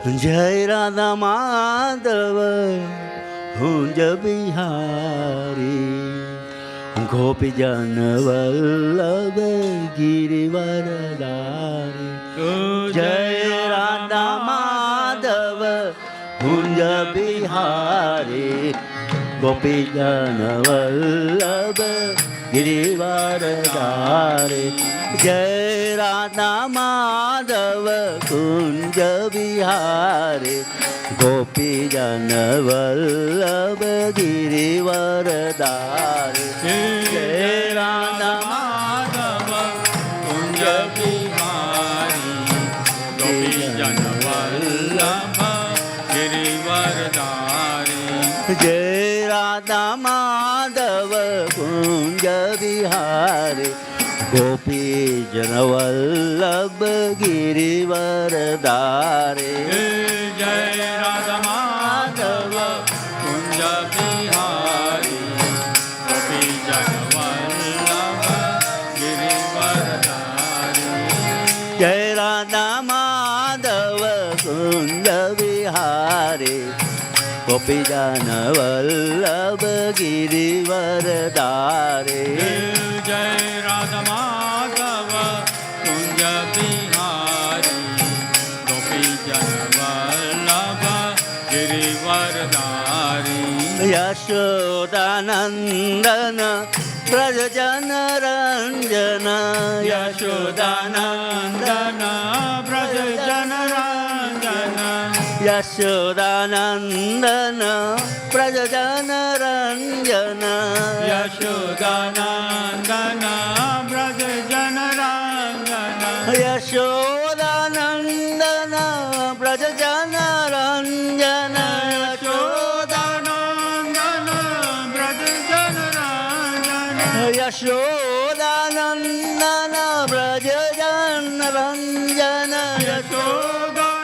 જય રાધા માધવ કુંજ બિહારી, ગોપીજન વલ્લભ ગિરિવરધારી. જય રાધા માધવ કુંજ બિહારી, ગોપીજન વલ્લભ ગિરિવરધારી. જય રાધા માધવ કુંજ બિહારી, ગોપીજન વલ્લભ ગિરિવરધારી. જય રાધા માધવ કુંજ બિહારી, ગોપીજન વલ્લભ ગિરિવરધારી. જય રાધા માધવ કુંજ બિહારી, ગોપીજન વલ્લભ ગિરિવરધારી. જય રાધા માધવ કુંજ બિહારી, ગોપીજન વલ્લભ ગિરિવરધારી. જય રાધા માધવ કુંજ બિહારી, ગોપીજન વલ્લભ ગિરિવરધારી. જય રાધા માધવ કુંજ બિહારી, ગોપીજન વલ્લભ ગિરિવરધારી. યશોદાનંદન વ્રજજન રંજન, યશોદાનંદન વ્રજજન રંજન, યશોદાનંદન વ્રજજન રંજન, યશોદાનંદન વ્રજજન રંજન, યશોદાનંદન વ્રજજન રંજન, યશોદાનંદન વ્રજજન રંજન, યશોદાનંદન વ્રજજન રંજન, યશોદાનંદન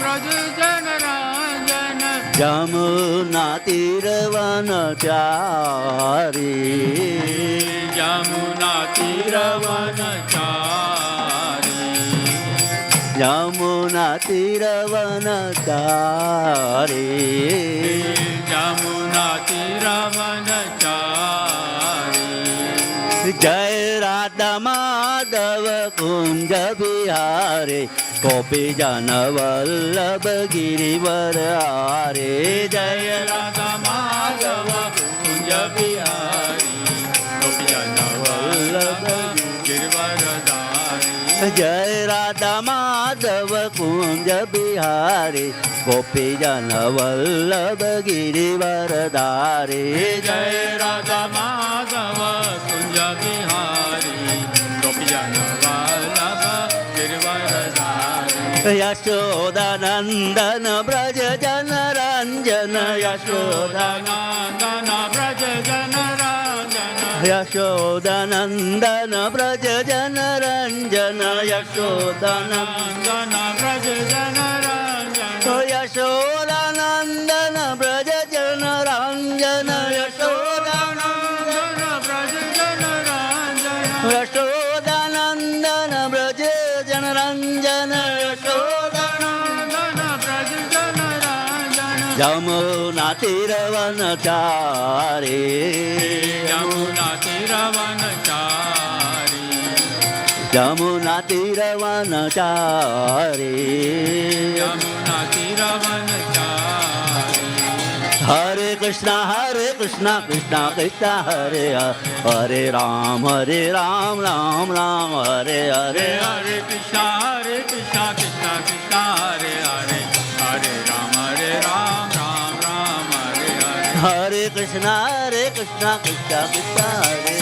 વ્રજજન રંજન. યમુના તીરવનચારી, યમુના તીરવનચારી, યમુના તીરવનચારી. યમુના તીરવનચારી. જય રાધા માધવ કુંજ બિહારી, ગોપીજન વલ્લભ ગિરિવરધારી. જય રાધા માધવ કુંજ બિહારી, ગોપીજન વલ્લભ ગિરિવરધારી. જય રાધા માધવ કુંજ બિહારી, ગોપીજન વલ્લભ ગિરિવરધારી. જય રાધા માધવ કુંજ બિહારી, ગોપીજન વલ્લભ ગિરિવરધારી. યશોદાનંદન વ્રજજન રંજન, યશોદાનંદન વ્રજજન રંજન, યશોદાનંદન વ્રજજન રંજન, યશોદાનંદન વ્રજજન રંજન, યશોદાનંદન વ્રજજન રંજન, યશોદાનંદન વ્રજજન રંજન, યશોદાનંદન વ્રજજન રંજન, યશોદાનંદન વ્રજજન રંજન. યમુના તીરવનચારી, યમુના તીરવનચારી, યમુના તીરવનચારી. યમુના તીરવનચારી. હરે કૃષ્ણ કૃષ્ણ કૃષ્ણ હરે હરે રામ રામ રામ હરે હરે. હરે કૃષ્ણ કૃષ્ણ કૃષ્ણ હરે હરે, હરે રામ રામ રામ હરે હરે. હરે કૃષ્ણ કૃષ્ણ કૃષ્ણ હરે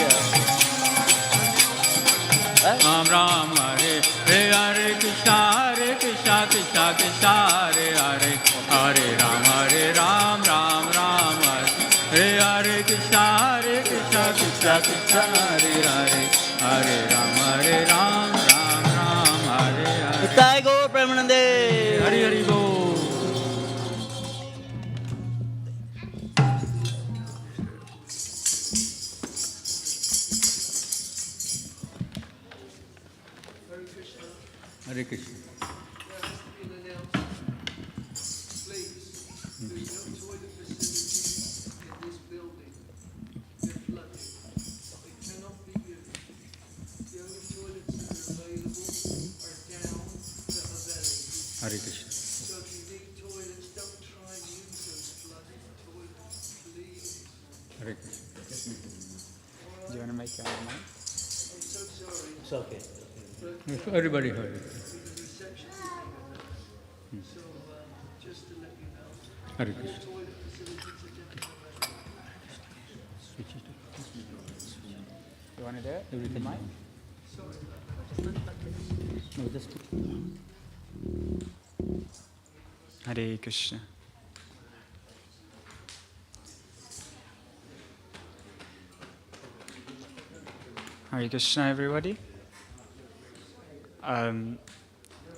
રામ રામ હરે હરે કૃષ્ણ કૃષ્ણ કૃષ્ણ હરે હરે, હરે રામ રામ રામ હરે હરે કૃષ્ણ કૃષ્ણ કૃષ્ણ હરે હરે, હરે રામ રામ રામ હરે હરે. જય ગૌર પ્રેમાનંદે. હરિ હરિ બોલ. Hare Krishna. Hare Krishna. Hare Krishna. Do you want to make your own mind? It's okay. Everybody heard it. Hare Krishna. You want to do it? Everything mic? No, just Hare Krishna. Hare Krishna, everybody.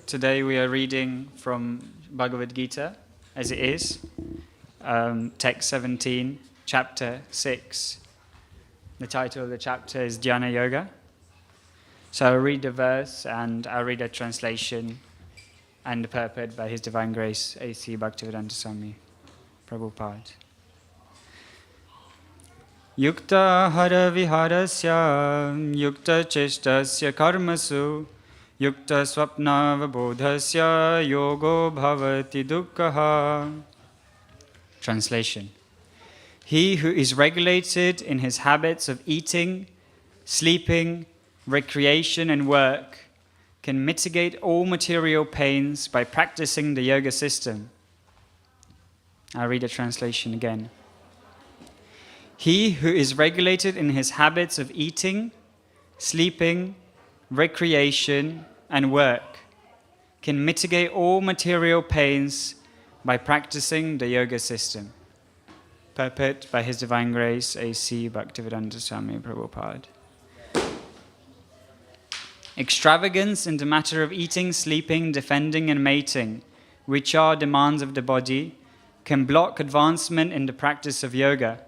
Today we are reading from Bhagavad-gita, as it is, text 17, chapter 6. The title of the chapter is Dhyana Yoga. So I'll read the verse and I'll read a translation and the purport by His Divine Grace, A.C. Bhaktivedanta Swami Prabhupada. Yukta hara viharasya, yukta cheshtasya karmasu, yukta swapna vabodhasya, yogo bhavati dukkha. Translation. He who is regulated in his habits of eating, sleeping, recreation and work can mitigate all material pains by practicing the yoga system. I'll read the translation again. He who is regulated in his habits of eating, sleeping, recreation, and work can mitigate all material pains by practicing the yoga system. Purport by His Divine Grace, A.C. Bhaktivedanta Swami Prabhupada. Extravagance in the matter of eating, sleeping, defending, and mating, which are demands of the body, can block advancement in the practice of yoga.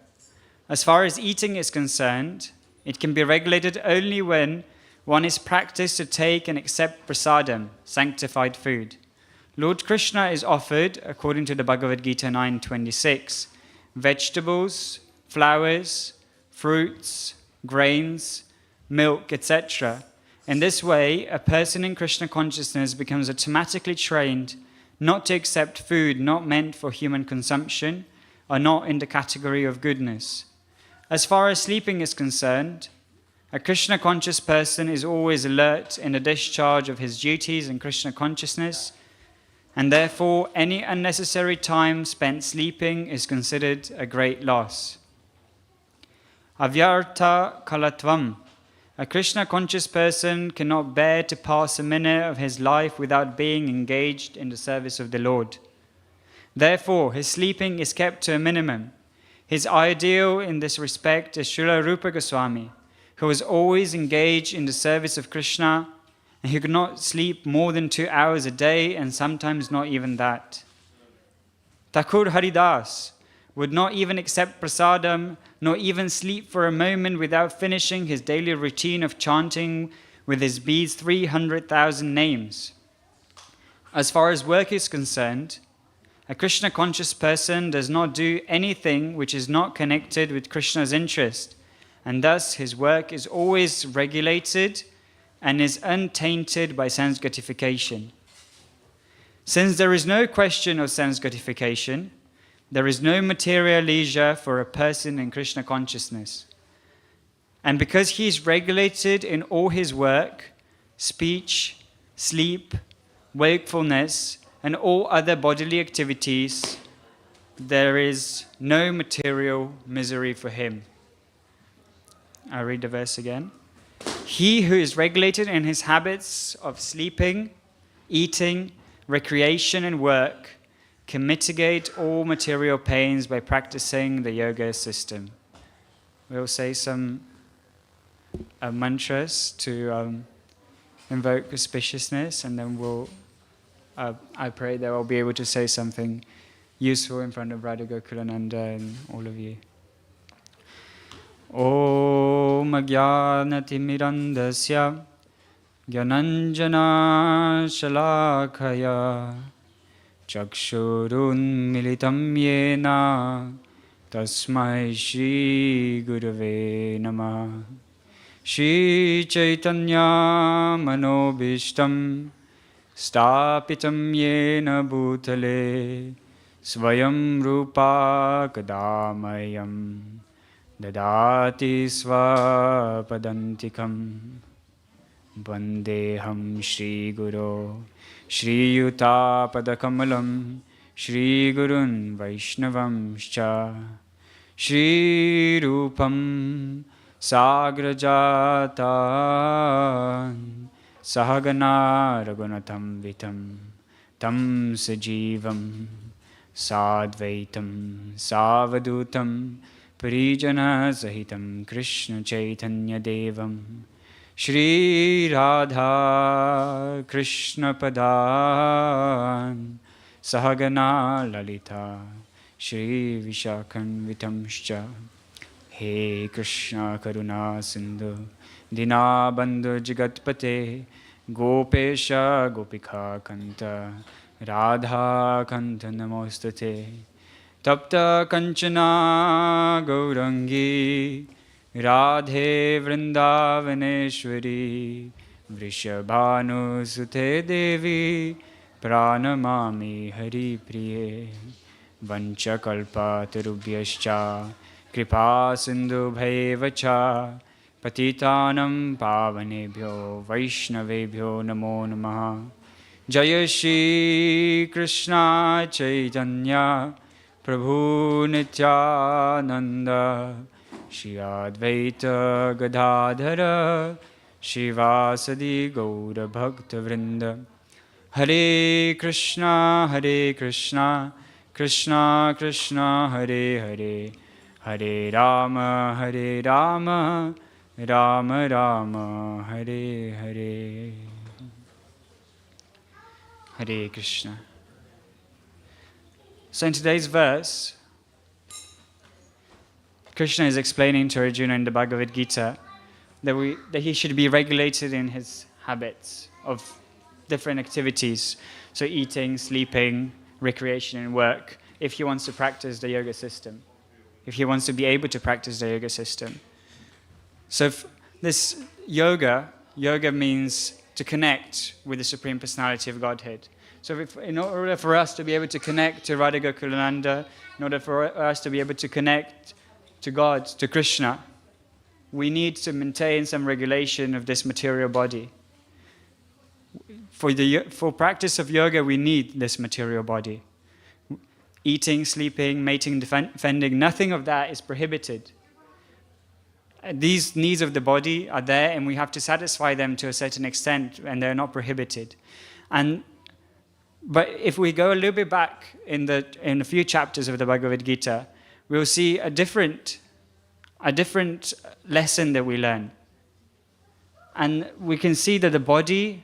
As far as eating is concerned, it can be regulated only when one is practiced to take and accept prasadam, sanctified food. Lord Krishna is offered, according to the Bhagavad-gita 9:26, vegetables, flowers, fruits, grains, milk, etc. In this way, a person in Krishna consciousness becomes automatically trained not to accept food not meant for human consumption or not in the category of goodness. As far as sleeping is concerned, a Krishna conscious person is always alert in the discharge of his duties in Krishna consciousness, and therefore any unnecessary time spent sleeping is considered a great loss. Avyartha kalatvam. A Krishna conscious person cannot bear to pass a minute of his life without being engaged in the service of the Lord. Therefore, his sleeping is kept to a minimum. His ideal in this respect is Srila Rupa Goswami, who was always engaged in the service of Krishna, and he could not sleep more than 2 hours a day, and sometimes not even that. Thakur Haridas would not even accept prasadam, nor even sleep for a moment without finishing his daily routine of chanting with his beads 300,000 names. As far as work is concerned, a Krishna conscious person does not do anything which is not connected with Krishna's interest, and thus his work is always regulated and is untainted by sense gratification. Since there is no question of sense gratification, there is no material leisure for a person in Krishna consciousness. And because he is regulated in all his work, speech, sleep, wakefulness, and all other bodily activities, there is no material misery for him. I'll read the verse again. He who is regulated in his habits of sleeping, eating, recreation, and work can mitigate all material pains by practicing the yoga system. We'll say some mantras to invoke auspiciousness, and then I pray that I'll be able to say something useful in front of Radha Gokulananda and all of you. Om Ajnanatirmirandasya Gyananjana Shalakaya Chakshurunmilitam yena tasmai Shri Gurave Namah. Shri Chaitanya Manobishtam Stapitam Yena Bhutale Svayam Rupa Kadamayam Dadati Svapadantikam Vandeham Shri Guru Shri Yuta Padakamalam Shri Gurun Vaishnavam Scha Shri Rupam Sagrajatan Sahagana Raghunatam Vitam Tam Sajivam Sadvaitam Savadutam Parijana Sahitam Krishna Chaitanya Devam Shri Radha Krishna Padan Sahagana Lalita Shri Vishakhan Vitamscha. He Krishna Karuna Sindhu Dinabandhu Jagatpate Gopesha Gopika Kanta Radha Kanta Namostate Tapta Kanchana Gaurangi Radhe Vrindavaneshwari Vrishabhanu Sute Devi Pranamami Hari Priye Vanchakalpa Tarubhyascha Kripa Sindhu Bhaivacha Patitanam Pavanebhyo Vaishnavebhyo Namo Namaha. Jaya Shri Krishna Chaitanya Prabhu Nityananda Shri Advaita Gadadhara Shivasadi Gaura Bhakta Vrinda. Hare Krishna Krishna Krishna Hare Hare Hare Rama Rama Rama Hare Hare. Hare Krishna. So in today's verse, Krishna is explaining to Arjuna in the Bhagavad-gita that he should be regulated in his habits of different activities. So eating, sleeping, recreation and work, if he wants to practice the yoga system. If he wants to be able to practice the yoga system. So this yoga means to connect with the Supreme Personality of Godhead. So in order for us to be able to connect to Radha Gokulananda, in order for us to be able to connect to God, to Krishna, we need to maintain some regulation of this material body. For practice of yoga, we need this material body. Eating, sleeping, mating, defending, nothing of that is prohibited. These needs of the body are there and we have to satisfy them to a certain extent and they're not prohibited. But if we go a little bit back in a few chapters of the Bhagavad-gita, we'll see a different lesson that we learn. And we can see that the body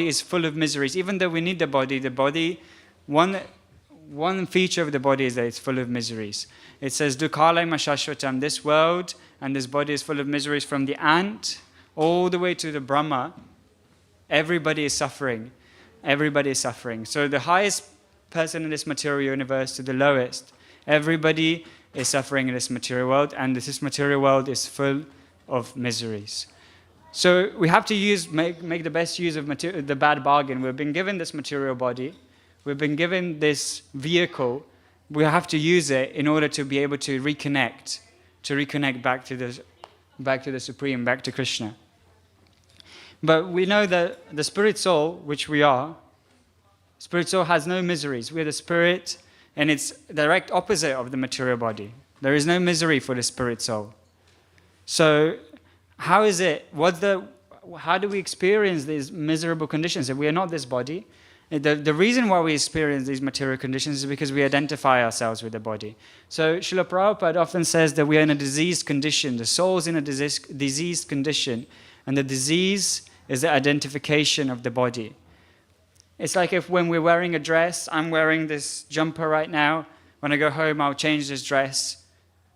is full of miseries. Even though we need the body, one feature of the body is that it's full of miseries. It says, Dukhalayam Shashvatam, this world and this body is full of miseries from the ant all the way to the Brahma. Everybody is suffering. Everybody is suffering. So the highest person in this material universe to the lowest, everybody is suffering in this material world, and this material world is full of miseries. So we have to make the best use of the bad bargain. We've been given this material body. We've been given this vehicle. We have to use it in order to be able to reconnect back to the Supreme, back to Krishna. But we know that the spirit soul, which we are, spirit soul has no miseries. We are the spirit, and it's direct opposite of the material body. There is no misery for the spirit soul. So how is it? How do we experience these miserable conditions if we are not this body? The reason why we experience these material conditions is because we identify ourselves with the body. So Srila Prabhupada often says that we are in a diseased condition. The soul is in a diseased condition. And the disease is the identification of the body. It's like when we're wearing a dress, I'm wearing this jumper right now. When I go home, I'll change this dress.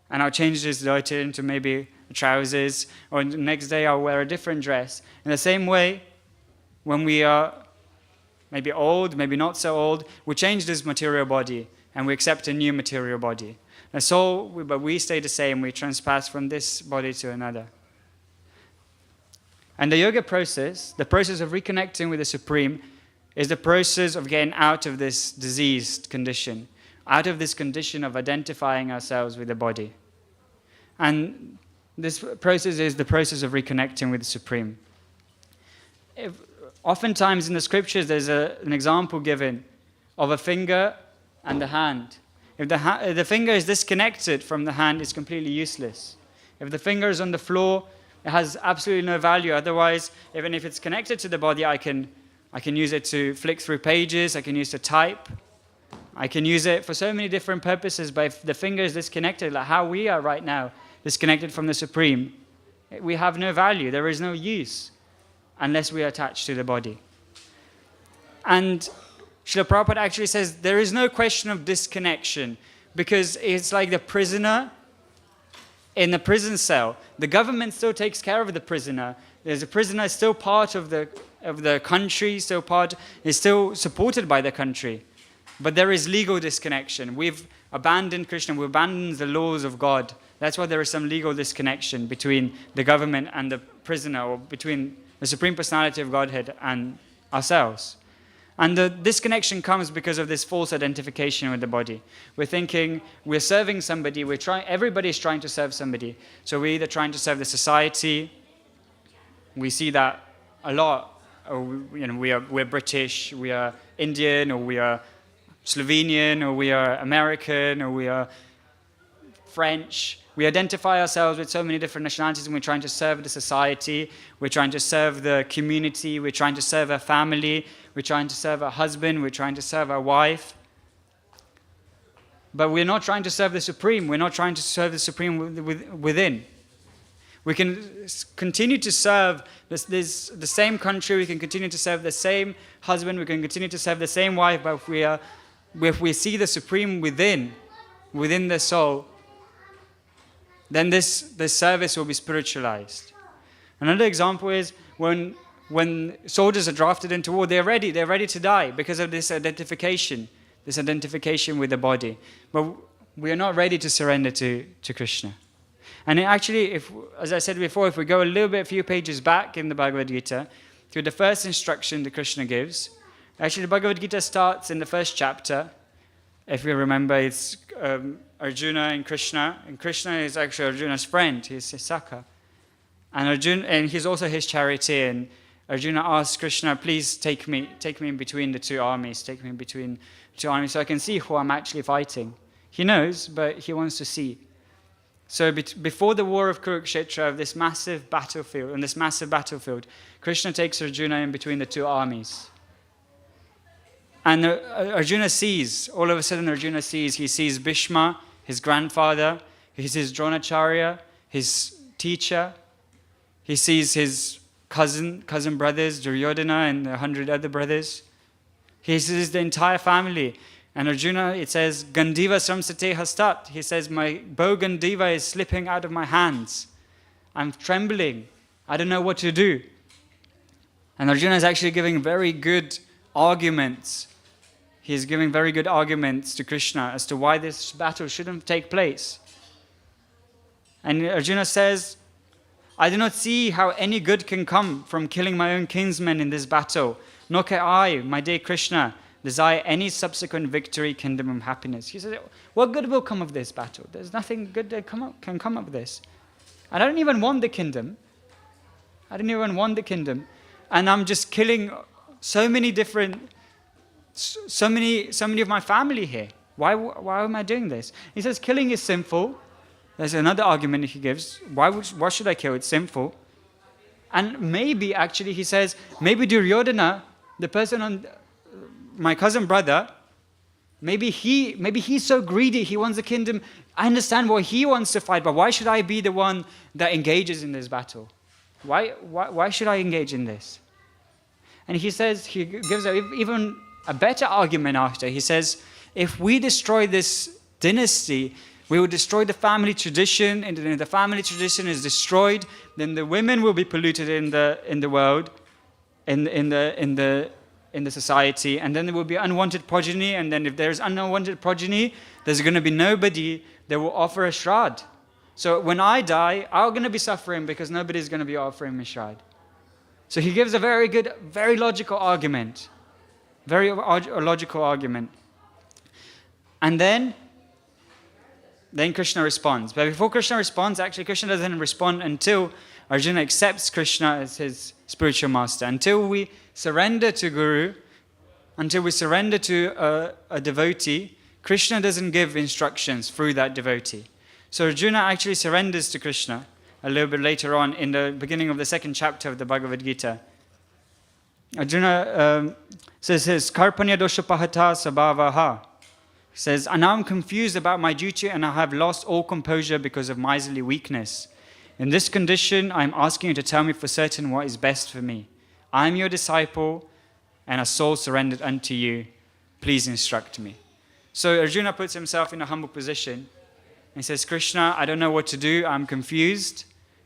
And I'll change this dhoti into maybe trousers. Or the next day, I'll wear a different dress. In the same way, when we are maybe old, maybe not so old. We change this material body and we accept a new material body. The soul, but we stay the same. We transpass from this body to another. And the yoga process, the process of reconnecting with the Supreme, is the process of getting out of this diseased condition, out of this condition of identifying ourselves with the body. And this process is the process of reconnecting with the Supreme. Oftentimes in the scriptures there's an example given of a finger and the hand. If the finger is disconnected from the hand, it's completely useless. If the finger is on the floor, it has absolutely no value. Otherwise, even if it's connected to the body, I can use it to flick through pages, I can use it to type, I can use it for so many different purposes. But if the finger is disconnected, like how we are right now, disconnected from the Supreme, we have no value. There is no use unless we are attached to the body. And Srila Prabhupada actually says there is no question of disconnection, because it's like the prisoner in the prison cell. The government still takes care of the prisoner. There's a prisoner still part of the country, is still supported by the country. But there is legal disconnection. We've abandoned Krishna, we've abandoned the laws of God. That's why there is some legal disconnection between the government and the prisoner, or between the Supreme Personality of Godhead and ourselves. And the disconnection comes because of this false identification with the body. We're thinking we're serving somebody, everybody's trying to serve somebody. So we're either trying to serve the society, we see that a lot, or we're British, we are Indian, or we are Slovenian, or we are American, or we are French. We identify ourselves with so many different nationalities, and we're trying to serve the society, we're trying to serve the community, we're trying to serve our family, we're trying to serve our husband, we're trying to serve our wife. But we're not trying to serve the Supreme, we're not trying to serve the Supreme within. We can continue to serve the same country, we can continue to serve the same husband, we can continue to serve the same wife, but if we see the Supreme within the soul, then this service will be spiritualized. Another example is when soldiers are drafted into war, they're ready to die because of this identification with the body. But we are not ready to surrender to Krishna. And actually, as I said before, if we go a few pages back in the Bhagavad-gita, to the first instruction that Krishna gives, actually the Bhagavad-gita starts in the first chapter. If you remember, it's Arjuna and Krishna is actually Arjuna's friend, he's his Sakha. And he's also his charioteer. And Arjuna asks Krishna, please take me in between the two armies, so I can see who I'm actually fighting. He knows, but he wants to see. So before the war of Kurukshetra, this massive battlefield, Krishna takes Arjuna in between the two armies. And Arjuna sees he sees Bhishma, his grandfather, he sees Dronacharya, his teacher, he sees his cousin brothers, Duryodhana and 100 other brothers. He sees the entire family. And Arjuna, it says, Gandiva samsate hastat. He says, my bow Gandiva is slipping out of my hands. I'm trembling. I don't know what to do. And Arjuna is actually giving very good arguments. He's giving very good arguments to Krishna as to why this battle shouldn't take place. And Arjuna says, I do not see how any good can come from killing my own kinsmen in this battle, nor can I, my dear Krishna, desire any subsequent victory, kingdom, and happiness. He says, what good will come of this battle? There's nothing good that can come of this. And I don't even want the kingdom. And I'm just killing so many of my family here. Why am I doing this? He says, killing is sinful. There's another argument he gives. Why should I kill? It's sinful. And maybe, actually, he says, maybe Duryodhana, the person on my cousin brother, maybe he's so greedy, he wants the kingdom. I understand why he wants to fight, but why should I be the one that engages in this battle? Why should I engage in this? And he says, he gives even a better argument after. He says, if we destroy this dynasty, we will destroy the family tradition, and if the family tradition is destroyed, then the women will be polluted in the world, in the in the society, and then there will be unwanted progeny, and then if there's unwanted progeny, there's going to be nobody that will offer a shroud. So when I die, I'm going to be suffering because nobody's going to be offering me shroud. So he gives a very good, very logical argument. Very logical argument. And then Krishna responds. But before Krishna responds, actually Krishna doesn't respond until Arjuna accepts Krishna as his spiritual master. Until we surrender to Guru, until we surrender to a devotee, Krishna doesn't give instructions through that devotee. So Arjuna actually surrenders to Krishna a little bit later on in the beginning of the second chapter of the Bhagavad-gita. Arjuna says, Karpanya doshapahata sabhavaha. He says, and now I'm confused about my duty and I have lost all composure because of miserly weakness. In this condition, I'm asking you to tell me for certain what is best for me. I am your disciple and a soul surrendered unto you. Please instruct me. So Arjuna puts himself in a humble position. He says, Krishna, I don't know what to do. I'm confused.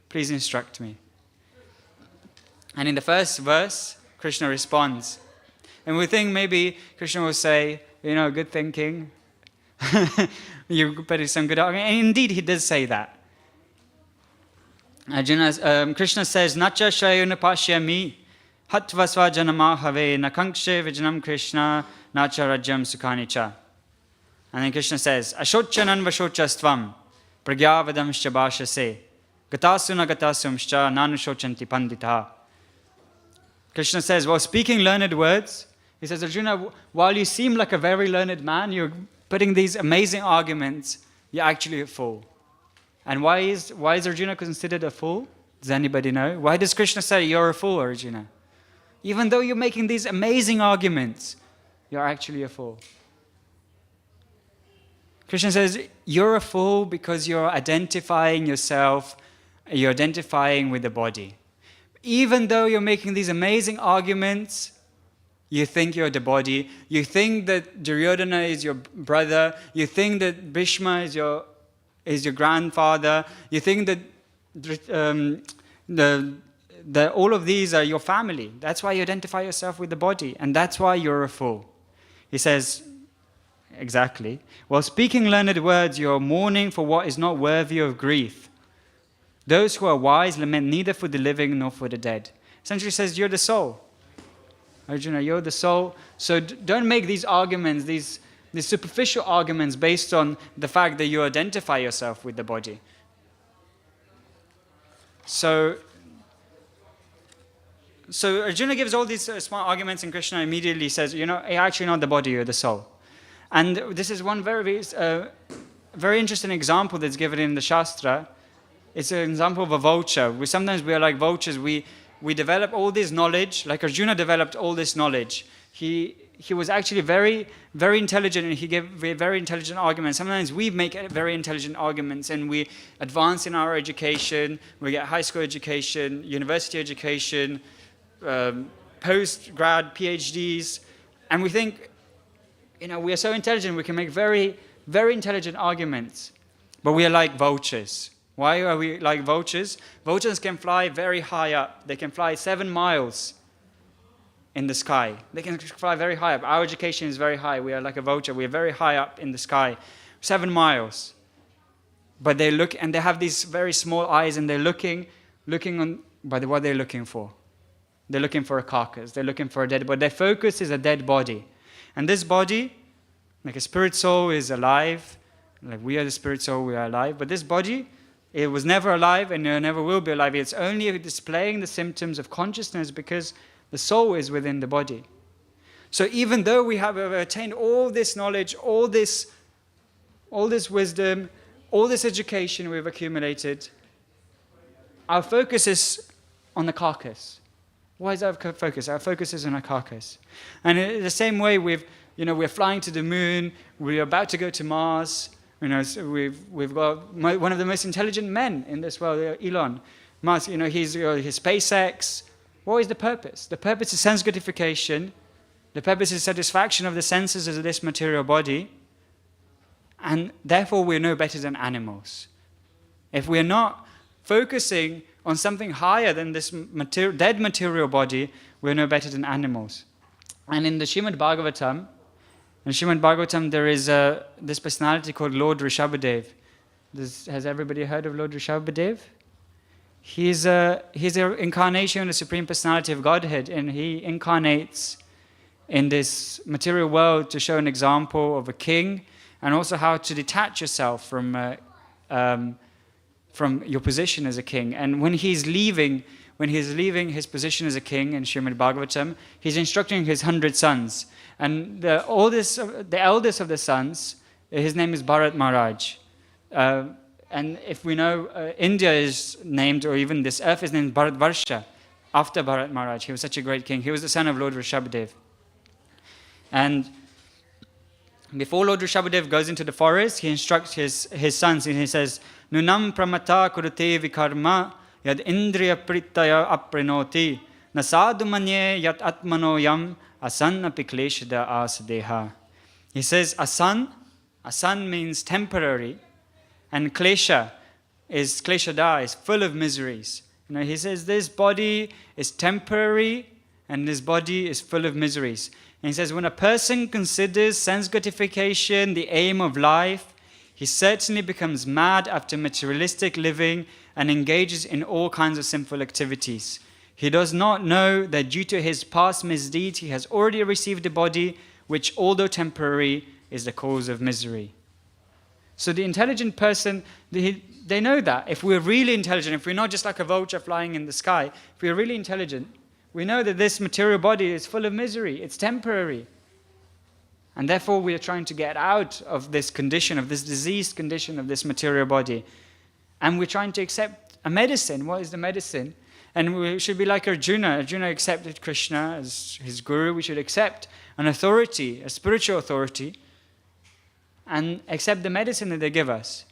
Please instruct me. And in the first verse, Krishna responds. And we think maybe Krishna will say, good thinking. You better some good argument. And indeed, he does say that. Krishna says, Nacha shayuna pashyami hatvasva janama have nakankshe vijanam Krishna nacha rajyam sukhanicha. And then Krishna says, Ashochanan vashochastvam pragyavadamscha bhashase gatasuna gatasumscha nanushochanti pandita. Krishna says, while speaking learned words, he says, Arjuna, while you seem like a very learned man, you're putting these amazing arguments, you're actually a fool. And why is Arjuna considered a fool? Does anybody know? Why does Krishna say you're a fool, Arjuna? Even though you're making these amazing arguments, you're actually a fool. Krishna says, you're a fool because you're identifying yourself, you're identifying with the body. Even though you're making these amazing arguments, you think you're the body, you think that Duryodhana is your brother, you think that Bhishma is your grandfather, you think that all of these are your family. That's why you identify yourself with the body, and that's why you're a fool. He says, exactly. While speaking learned words, you're mourning for what is not worthy of grief. Those who are wise lament neither for the living nor for the dead. Essentially says, you're the soul. Arjuna, you're the soul. So don't make these arguments, these superficial arguments based on the fact that you identify yourself with the body. So Arjuna gives all these smart arguments, and Krishna immediately says, you're actually not the body, you're the soul. And this is one very interesting example that's given in the Shastra. It's an example of a vulture. Sometimes we are like vultures. We develop all this knowledge, like Arjuna developed all this knowledge. He was actually very, very intelligent, and he gave very intelligent arguments. Sometimes we make very intelligent arguments, and we advance in our education. We get high school education, university education, post-grad, PhDs, and we think, we are so intelligent, we can make very, very intelligent arguments. But we are like vultures. Why are we like vultures? Vultures can fly very high up. They can fly 7 miles in the sky. They can fly very high up. Our education is very high. We are like a vulture. We are very high up in the sky. 7 miles. But they look, and they have these very small eyes, and they're looking on, but what they're looking for. They're looking for a carcass. They're looking for a dead body. Their focus is a dead body. And this body, like a spirit soul, is alive. Like we are the spirit soul, we are alive. But this body, it was never alive and it never will be alive. It's only displaying the symptoms of consciousness because the soul is within the body. So even though we have attained all this knowledge, all this wisdom, all this education we've accumulated, our focus is on the carcass. Why is our focus? Our focus is on our carcass. And in the same way, we're flying to the moon, we're about to go to Mars. So we've got one of the most intelligent men in this world, Elon Musk. He's his SpaceX. What is the purpose? The purpose is sense gratification. The purpose is satisfaction of the senses of this material body. And therefore, we're no better than animals. If we're not focusing on something higher than this dead material body, we're no better than animals. And in the Srimad Bhagavatam, there is this personality called Lord Rishabhadev. Has everybody heard of Lord Rishabhadev? He's an incarnation of the Supreme Personality of Godhead, and he incarnates in this material world to show an example of a king, and also how to detach yourself from your position as a king. And when he's leaving his position as a king in Srimad Bhagavatam, he's instructing his 100 sons. And the eldest of the sons, his name is Bharat Maharaj. And if we know, India is named, or even this earth is named Bharatvarsha, after Bharat Maharaj. He was such a great king. He was the son of Lord Rishabhadev. And before Lord Rishabhadev goes into the forest, he instructs his sons, and he says, Nunam pramata kurute vikarma yad indriya pritaya aprinoti nasadu manye yat atmano yam asanna pikleshada asadeha. He says, asan means temporary, and kleshada is full of miseries. He says this body is temporary, and this body is full of miseries. And he says, when a person considers sense gratification the aim of life, he certainly becomes mad after materialistic living and engages in all kinds of sinful activities. He does not know that due to his past misdeeds, he has already received a body which, although temporary, is the cause of misery. So the intelligent person, they know that. If we're really intelligent, if we're not just like a vulture flying in the sky, if we're really intelligent, we know that this material body is full of misery. It's temporary. And therefore we are trying to get out of this condition, of this diseased condition of this material body. And we're trying to accept a medicine. What is the medicine? And we should be like Arjuna. Arjuna accepted Krishna as his guru. We should accept an authority, a spiritual authority, and accept the medicine that they give us.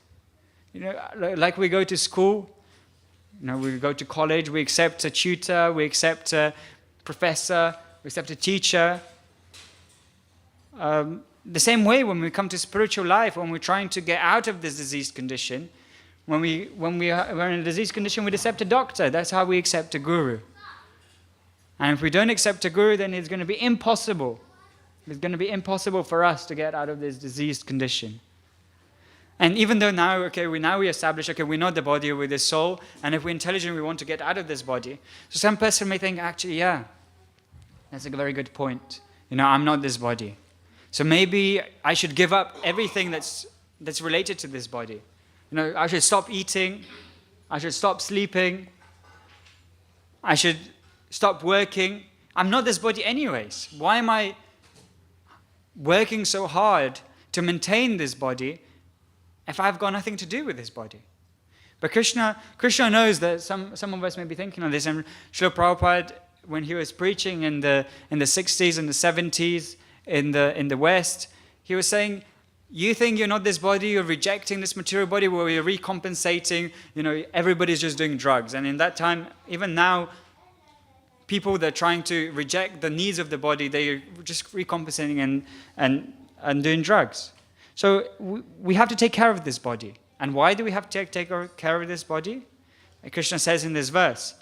Like we go to school, we go to college, we accept a tutor, we accept a professor, we accept a teacher. The same way when we come to spiritual life, when we're trying to get out of this diseased condition, when we're in a diseased condition, we accept a doctor. That's how we accept a guru. And if we don't accept a guru, then it's going to be impossible. It's going to be impossible for us to get out of this diseased condition. And even though now, we establish, we're not the body, we're the soul, and if we're intelligent, we want to get out of this body. So some person may think, actually, yeah, that's a very good point. I'm not this body. So maybe I should give up everything that's related to this body. I should stop eating, I should stop sleeping, I should stop working. I'm not this body anyways. Why am I working so hard to maintain this body if I've got nothing to do with this body? But Krishna knows that some of us may be thinking of this. And Srila Prabhupada, when he was preaching in the 60s and the 70s in the West, he was saying, you think you're not this body, you're rejecting this material body where you're recompensating, everybody's just doing drugs. And in that time, even now, people that are trying to reject the needs of the body, they're just recompensating and doing drugs. So we have to take care of this body. And why do we have to take care of this body? Krishna says in this verse,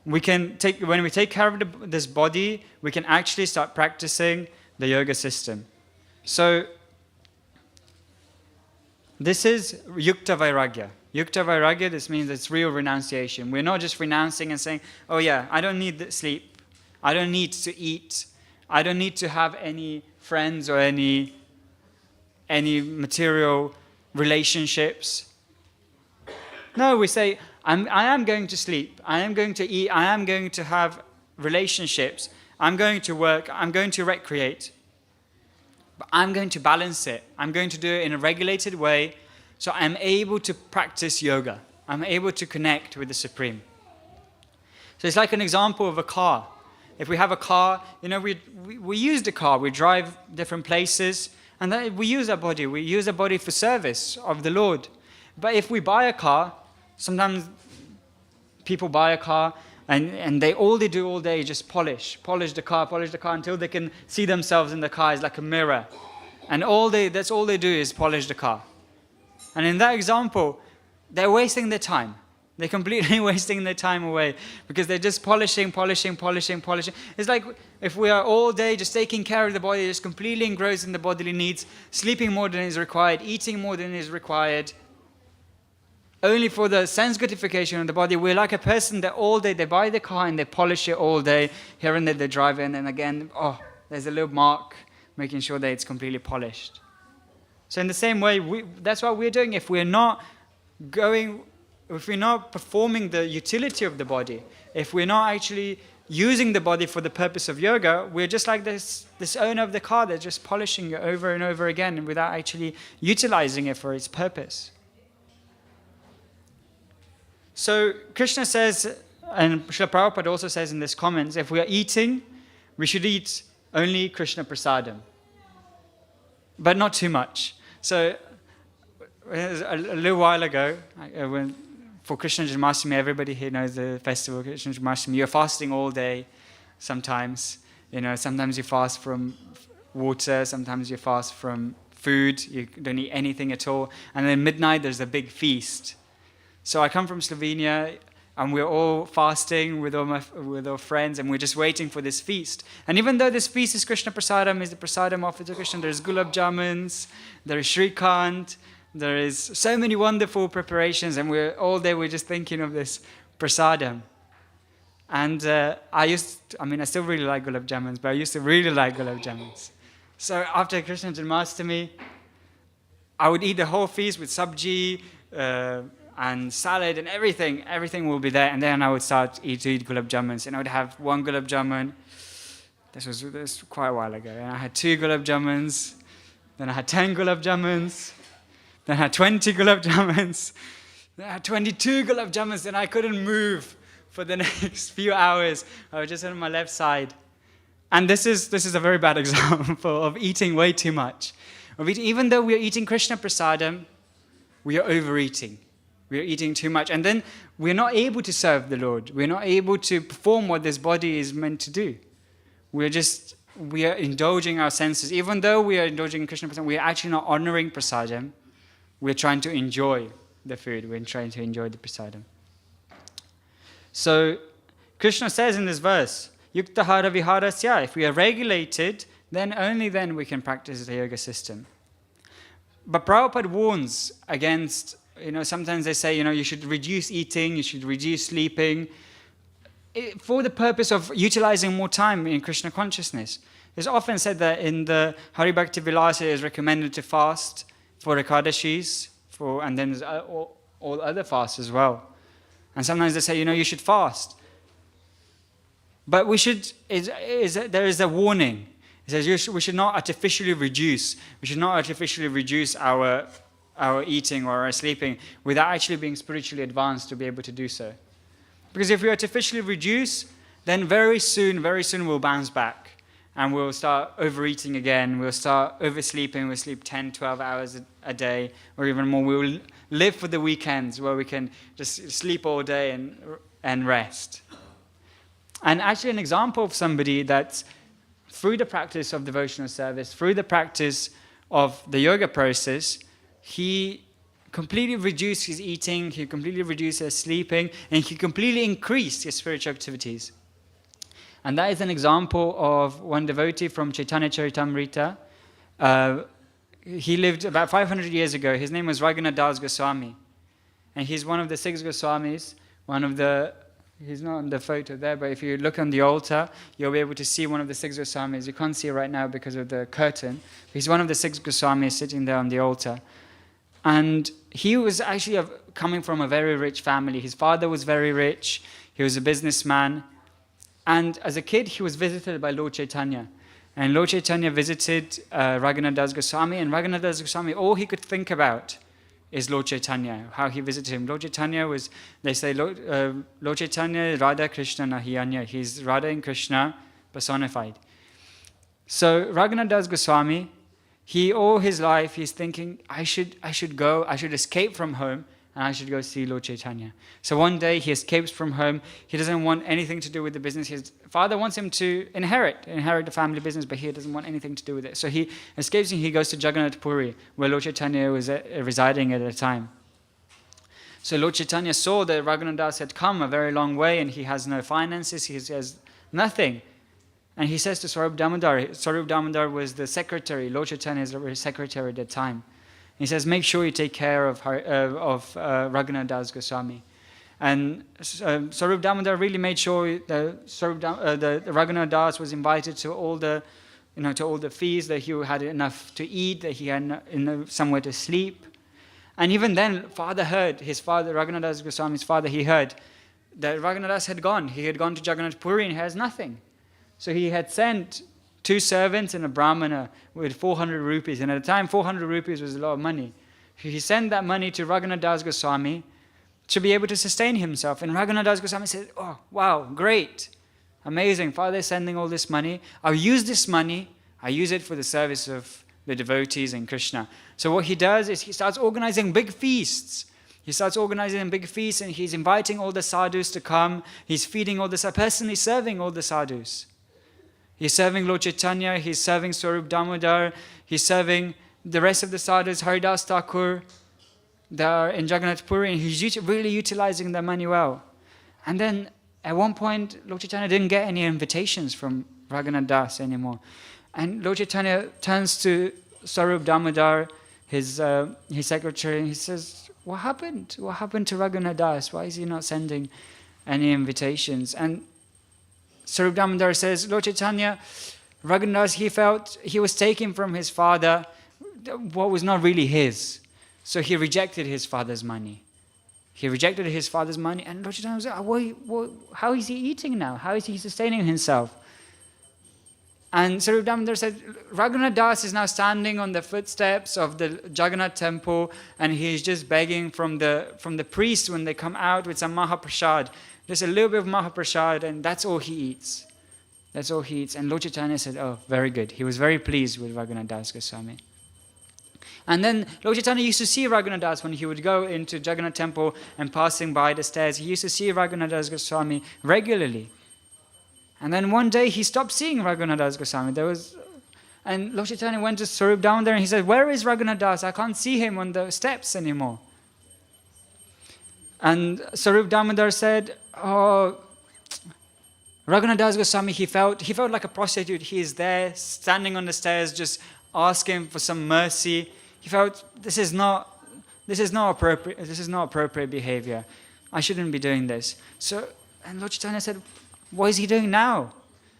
when we take care of this body, we can actually start practicing the yoga system. So this is yukta vairagya. Yukta vairagya, this means it's real renunciation. We're not just renouncing and saying, oh yeah, I don't need sleep. I don't need to eat. I don't need to have any friends or any material relationships. No, we say, I am going to sleep. I am going to eat. I am going to have relationships. I'm going to work. I'm going to recreate. But I'm going to balance it. I'm going to do it in a regulated way so I'm able to practice yoga. I'm able to connect with the Supreme. So it's like an example of a car. If we have a car, we use the car. We drive different places. And we use our body. We use our body for service of the Lord. But if we buy a car, sometimes people buy a car and all they do all day is just polish the car until they can see themselves in the car as like a mirror. And that's all they do is polish the car. And in that example, they're wasting their time. They're completely wasting their time away because they're just polishing. It's like if we are all day just taking care of the body, just completely engrossed in the bodily needs, sleeping more than is required, eating more than is required, only for the sense gratification of the body. We're like a person that all day they buy the car and they polish it all day. Here and there they drive in, and again, there's a little mark, making sure that it's completely polished. So in the same way, that's what we're doing. If we're not performing the utility of the body, if we're not actually using the body for the purpose of yoga, we're just like this owner of the car that's just polishing it over and over again without actually utilizing it for its purpose. So Krishna says, and Srila Prabhupada also says in this comments, if we are eating, we should eat only Krishna prasadam, but not too much. So a little while ago, for Krishna Janmashtami, everybody here knows the festival of Krishna Janmashtami. You're fasting all day sometimes. Sometimes you fast from water, sometimes you fast from food, you don't eat anything at all. And then midnight there's a big feast. So I come from Slovenia, and we're all fasting with our friends, and we're just waiting for this feast. And even though this feast is Krishna prasadam, is the prasadam offered to Krishna, there's gulab jamuns, there is shrikant, there is so many wonderful preparations, and we're just thinking of this prasadam. And I still really like gulab jamuns, but I used to really like gulab jamuns. So after Krishna Janmashtami, I would eat the whole feast with sabji, and salad and everything will be there. And then I would start to eat gulab jamuns. And I would have one gulab jamun. This was quite a while ago. And I had 2 gulab jamuns. Then I had 10 gulab jamuns. Then I had 20 gulab jamuns. Then I had 22 gulab jamuns. And I couldn't move for the next few hours. I was just on my left side. And this is a very bad example of eating way too much. Even though we are eating Krishna prasadam, we are overeating. We are eating too much. And then we're not able to serve the Lord. We're not able to perform what this body is meant to do. We are indulging our senses. Even though we are indulging in Krishna prasadam, we are actually not honoring prasadam. We're trying to enjoy the food. We're trying to enjoy the prasadam. So Krishna says in this verse, Yuktahara viharasya, if we are regulated, then only then we can practice the yoga system. But Prabhupada warns against, sometimes they say, you should reduce eating, you should reduce sleeping, for the purpose of utilizing more time in Krishna consciousness. It's often said that in the Hari Bhakti Vilasa it is recommended to fast for Ekadashis, and then there's all other fasts as well. And sometimes they say, you should fast. But there is a warning. It says we should not artificially reduce. We should not artificially reduce our eating or our sleeping without actually being spiritually advanced to be able to do so. Because if we artificially reduce, then very soon we'll bounce back. And we'll start overeating again. We'll start oversleeping. We'll sleep 10, 12 hours a day or even more. We'll live for the weekends where we can just sleep all day and rest. And actually an example of somebody that's through the practice of devotional service, through the practice of the yoga process, he completely reduced his eating, he completely reduced his sleeping, and he completely increased his spiritual activities. And that is an example of one devotee from Chaitanya Charitamrita. He lived about 500 years ago. His name was Raghunath Das Goswami. And he's one of the 6 Goswamis, he's not on the photo there, but if you look on the altar, you'll be able to see one of the 6 Goswamis. You can't see it right now because of the curtain. He's one of the 6 Goswamis sitting there on the altar. And he was actually coming from a very rich family. His father was very rich. He was a businessman. And as a kid, he was visited by Lord Chaitanya. And Lord Chaitanya visited Raghunath Das Goswami. And Raghunath Das Goswami, all he could think about is Lord Chaitanya, how he visited him. Lord Chaitanya was, they say, Lord Chaitanya, Radha Krishna Nahiyanya. He's Radha and Krishna personified. So Raghunath Das Goswami, all his life, he's thinking, I should escape from home, and I should go see Lord Chaitanya. So one day he escapes from home. He doesn't want anything to do with the business. His father wants him to inherit the family business, but he doesn't want anything to do with it. So he escapes and he goes to Jagannath Puri, where Lord Chaitanya was residing at the time. So Lord Chaitanya saw that Raghunath Das had come a very long way and he has no finances, he has nothing. And he says to Swarup Damodar was the secretary, Lord Chaitanya's secretary at the time. He says, make sure you take care of Raghunath Das Goswami. And Swarup Damodar really made sure that Raghunath Das was invited to all the feasts, that he had enough to eat, that he had somewhere to sleep. And even then, Raghunath Das Goswami's father, he heard that Raghunath Das had gone. He had gone to Jagannath Puri and he has nothing. So he had sent 2 servants and a brahmana with 400 rupees. And at the time, 400 rupees was a lot of money. He sent that money to Raghunath Das Goswami to be able to sustain himself. And Raghunath Das Goswami said, oh, wow, great, amazing. Father is sending all this money. I'll use this money. I'll use it for the service of the devotees and Krishna. So what he does is he starts organizing big feasts. And he's inviting all the sadhus to come. He's feeding all the sadhus, personally serving all the sadhus. He's serving Lord Chaitanya, he's serving Swarup Damodar, he's serving the rest of the sadhus, Haridas Thakur, that are in Jagannath Puri, and he's really utilizing their money well. And then at one point, Lord Chaitanya didn't get any invitations from Raghunath Das anymore. And Lord Chaitanya turns to Swarup Damodar, his secretary, and he says, what happened? What happened to Raghunath Das? Why is he not sending any invitations? And Swarup Damodar says, Lord Chaitanya, Raghunath Das, he felt he was taking from his father what was not really his. So he rejected his father's money. And Lord Chaitanya was like, how is he eating now? How is he sustaining himself? And Swarup Damodar said, Raghunath Das is now standing on the footsteps of the Jagannath temple and he's just begging from the priests when they come out with some Mahaprasad. Just a little bit of Mahaprasad, and that's all he eats. And Lord Chaitanya said, oh, very good. He was very pleased with Raghunath Das Goswami. And then Lord Chaitanya used to see Raghunath Das when he would go into Jagannath temple and passing by the stairs. He used to see Raghunath Das Goswami regularly. And then one day he stopped seeing Raghunath Das Goswami. And Lord Chaitanya went to Swarup Damodar and he said, where is Raghunath Das? I can't see him on the steps anymore. And Swarup Damodar said, oh, Raghunath Das Goswami, he felt like a prostitute. He is there, standing on the stairs, just asking for some mercy. He felt this is not appropriate behavior. I shouldn't be doing this. And Lord Chaitanya said, what is he doing now?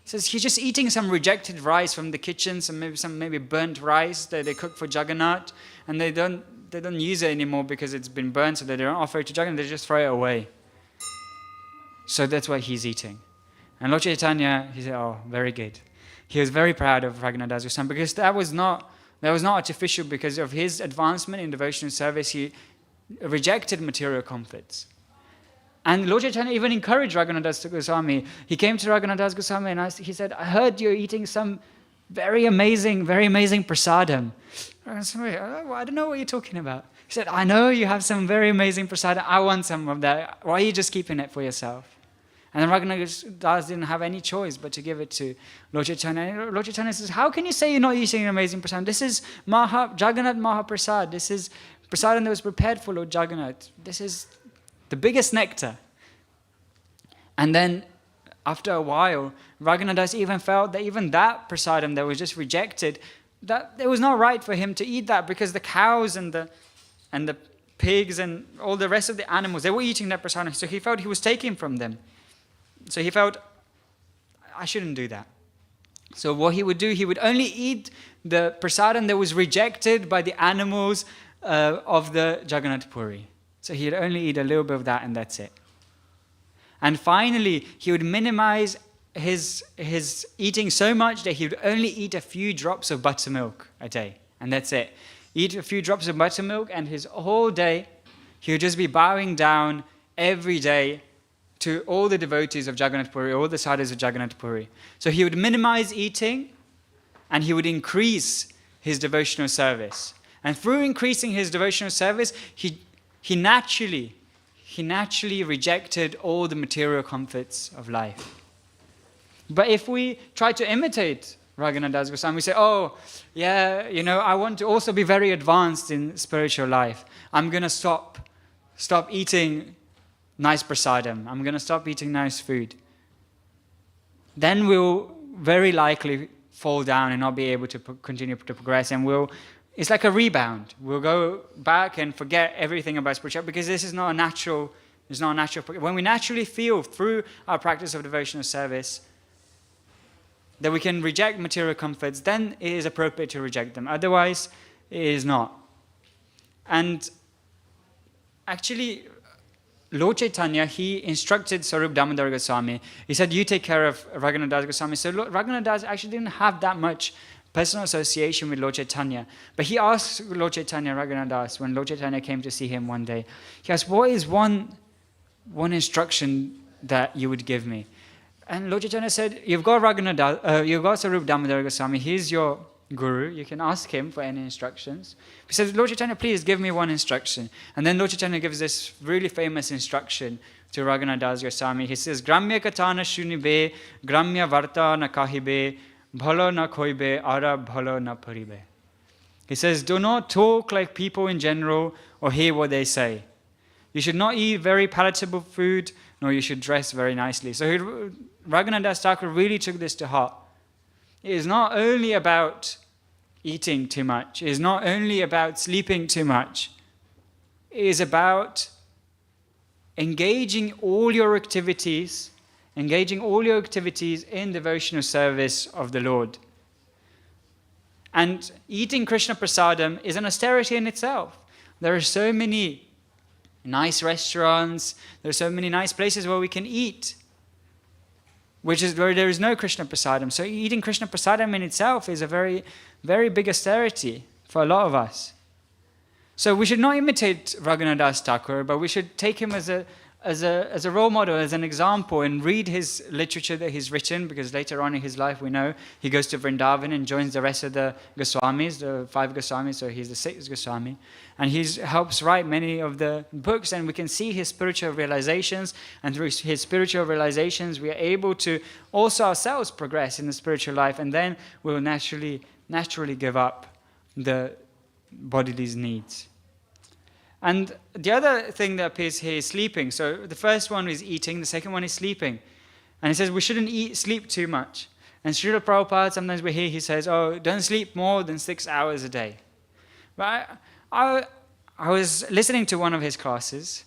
He says he's just eating some rejected rice from the kitchen, some maybe burnt rice that they cook for Jagannath, and they don't use it anymore because it's been burnt, so they don't offer it to Jagannath, they just throw it away. So that's what he's eating. And Lord Chaitanya, he said, oh, very good. He was very proud of Raghunath Das Goswami because that was not artificial. Because of his advancement in devotional service, he rejected material comforts. And Lord Chaitanya even encouraged Raghunath Das Goswami. He came to Raghunath Das Goswami and he said, I heard you're eating some very amazing prasadam. I don't know what you're talking about. He said, I know you have some very amazing prasadam. I want some of that. Why are you just keeping it for yourself? And then Raghunath Das didn't have any choice but to give it to Lord Chaitanya. And Lord Chaitanya says, how can you say you're not eating an amazing prasadam? This is Jagannath Mahaprasad. This is prasadam that was prepared for Lord Jagannath. This is the biggest nectar. And then after a while, Raghunath Das even felt that even that prasadam that was just rejected, that it was not right for him to eat that because the cows and the pigs and all the rest of the animals, they were eating that prasadam. So he felt he was taking from them. So he felt, I shouldn't do that. So what he would do, he would only eat the prasadam that was rejected by the animals of the Jagannath Puri. So he would only eat a little bit of that and that's it. And finally, he would minimize his eating so much that he would only eat a few drops of buttermilk a day. And that's it. Eat a few drops of buttermilk and his whole day, he would just be bowing down every day to all the devotees of Jagannath Puri, all the sadhus of Jagannath Puri. So he would minimize eating and he would increase his devotional service. And through increasing his devotional service, he naturally rejected all the material comforts of life. But if we try to imitate Raghunath Das Goswami, we say, oh, yeah, I want to also be very advanced in spiritual life. I'm going to stop stop eating nice prasadam. I'm going to stop eating nice food. Then we'll very likely fall down and not be able to continue to progress, and it's like a rebound. We'll go back and forget everything about spirituality because this is not a natural. It's not a natural. When we naturally feel through our practice of devotional service that we can reject material comforts, then it is appropriate to reject them. Otherwise, it is not. And actually, Lord Chaitanya, he instructed Sarup Damodar Goswami. He said, you take care of Raghunath Das Goswami. So Raghunath Das actually didn't have that much personal association with Lord Chaitanya. But he asked Lord Chaitanya, Raghunath Das, when Lord Chaitanya came to see him one day, he asked, what is one instruction that you would give me? And Lord Chaitanya said, you've got Sarup Damodar Goswami, he's your guru, you can ask him for any instructions. He says, Lord Chaitanya, please give me one instruction. And then Lord Chaitanya gives this really famous instruction to Raghunath Das Goswami. He says, Gramya katana shunibe, Gramya varta na kahibe, bhalo na khoibe, ara bhalo na paribe. He says, do not talk like people in general or hear what they say. You should not eat very palatable food, nor you should dress very nicely. So Raghunath Das Thakur really took this to heart. It is not only about eating too much. It is not only about sleeping too much. It is about engaging all your activities in devotional service of the Lord. And eating Krishna Prasadam is an austerity in itself. There are so many nice restaurants, there are so many nice places where we can eat, which is where there is no Krishna Prasadam. So eating Krishna Prasadam in itself is a very, very big austerity for a lot of us. So we should not imitate Raghunath Das Thakur, but we should take him as a role model, as an example, and read his literature that he's written, because later on in his life we know he goes to Vrindavan and joins the rest of the Goswamis, the 5 Goswamis, so he's the 6th Goswami. And he helps write many of the books, and we can see his spiritual realizations, and through his spiritual realizations we are able to also ourselves progress in the spiritual life, and then we'll naturally give up the bodily needs. And the other thing that appears here is sleeping. So the first one is eating, the second one is sleeping. And he says we shouldn't sleep too much. And Srila Prabhupada, sometimes we hear, he says, oh, don't sleep more than 6 hours a day. But I was listening to one of his classes,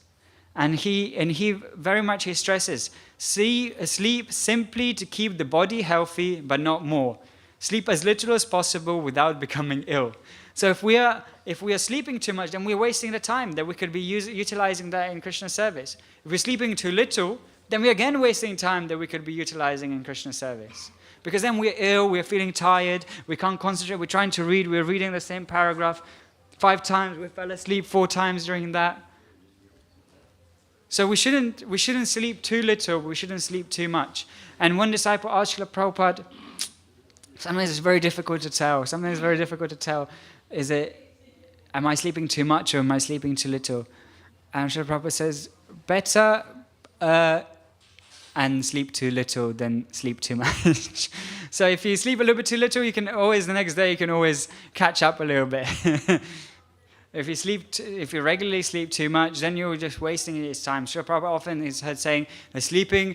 and he very much he stresses, sleep simply to keep the body healthy, but not more. Sleep as little as possible without becoming ill. So if we are sleeping too much, then we're wasting the time that we could be utilizing that in Krishna service. If we're sleeping too little, then we're again wasting time that we could be utilizing in Krishna service. Because then we're ill, we're feeling tired, we can't concentrate, we're trying to read, we're reading the same paragraph 5 times, we fell asleep 4 times during that. So we shouldn't sleep too little, we shouldn't sleep too much. And one disciple asked Srila Prabhupada, sometimes it's very difficult to tell. Is it, am I sleeping too much or am I sleeping too little? And Srila Prabhupada says, better and sleep too little than sleep too much. So if you sleep a little bit too little, you can always, the next day, you can always catch up a little bit. If you regularly sleep too much, then you're just wasting his time. Srila Prabhupada often is heard saying that sleeping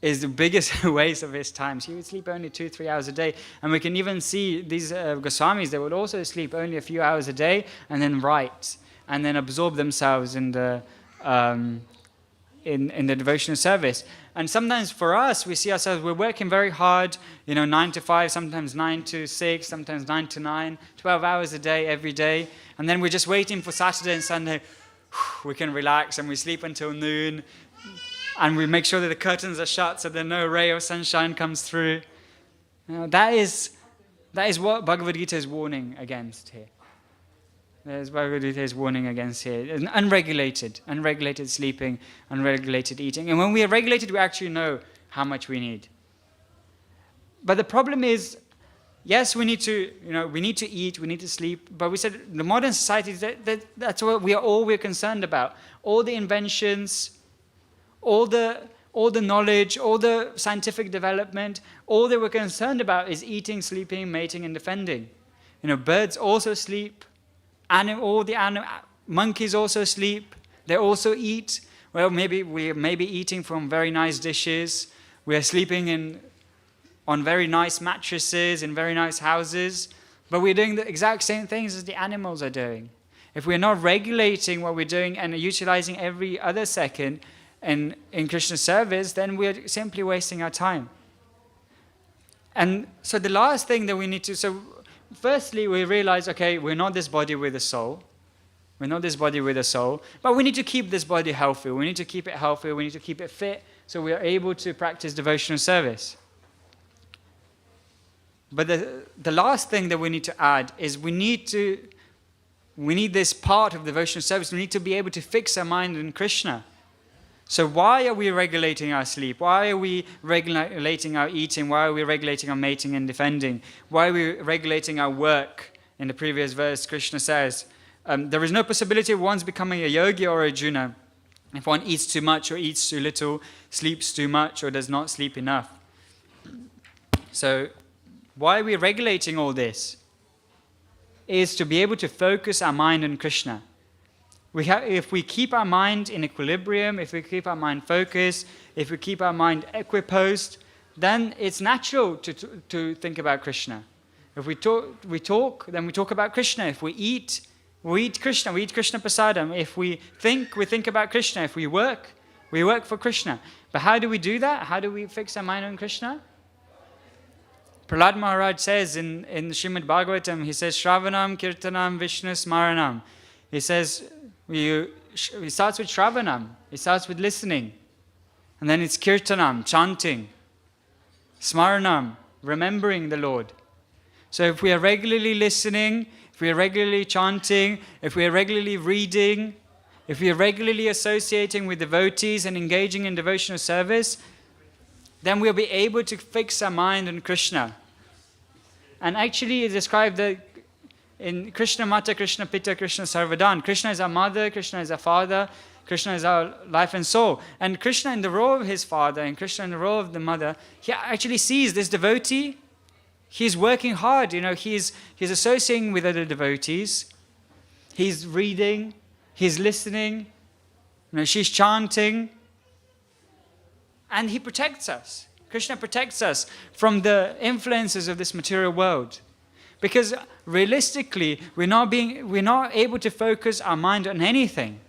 is the biggest waste of his time. So he would sleep only 2-3 hours a day. And we can even see these Goswamis, they would also sleep only a few hours a day and then write and then absorb themselves in the devotional service. And sometimes for us, we see ourselves, we're working very hard, 9 to 5, sometimes 9 to 6, sometimes 9 to 9, 12 hours a day, every day. And then we're just waiting for Saturday and Sunday, we can relax, and we sleep until noon. And we make sure that the curtains are shut so that no ray of sunshine comes through. That is what Bhagavad-gita is warning against here. Bhagavad-gita is warning against here. Unregulated sleeping, unregulated eating. And when we are regulated, we actually know how much we need. But the problem is, yes, we need to eat, we need to sleep. But we said the modern society, that's what we're concerned about. All the inventions, all the knowledge, all the scientific development, all that we're concerned about is eating, sleeping, mating, and defending. Birds also sleep. Monkeys also sleep. They also eat, well, maybe we may be eating from very nice dishes. We are sleeping on very nice mattresses in very nice houses. But we're doing the exact same things as the animals are doing. If we're not regulating what we're doing and utilizing every other second in Krishna service, then we're simply wasting our time. And so the last thing that we need to, so firstly we realize, okay, we're not this body with a soul. We're not this body with a soul, but we need to keep this body healthy. We need to keep it healthy. We need to keep it fit so we are able to practice devotional service. But the last thing that we need to add is we need this part of devotional service. We need to be able to fix our mind in Krishna. So why are we regulating our sleep? Why are we regulating our eating? Why are we regulating our mating and defending? Why are we regulating our work? In the previous verse, Krishna says, there is no possibility of one's becoming a yogi or a Arjuna if one eats too much or eats too little, sleeps too much or does not sleep enough. So why are we regulating all this? Is to be able to focus our mind on Krishna. If we keep our mind in equilibrium, if we keep our mind focused, if we keep our mind equiposed, then it's natural to think about Krishna. If we talk, then we talk about Krishna. If we eat Krishna, we eat Krishna prasadam. If we think about Krishna. If we work for Krishna. But how do we do that? How do we fix our mind on Krishna? Prahlad Maharaj says in Srimad Bhagavatam, he says, Shravanam, Kirtanam, Vishnu Smaranam. He says, he starts with Shravanam. He starts with listening. And then it's Kirtanam, chanting. Smaranam, remembering the Lord. So if we are regularly listening, if we are regularly chanting, if we are regularly reading, if we are regularly associating with devotees and engaging in devotional service, then we'll be able to fix our mind on Krishna. And actually it's described that in Krishna Mata, Krishna Pita, Krishna Sarvadan. Krishna is our mother, Krishna is our father, Krishna is our life and soul. And Krishna in the role of his father and Krishna in the role of the mother, he actually sees this devotee. He's working hard, he's associating with other devotees. He's reading, he's listening, she's chanting. And he protects us. Krishna protects us from the influences of this material world. Because realistically, we're not able to focus our mind on anything.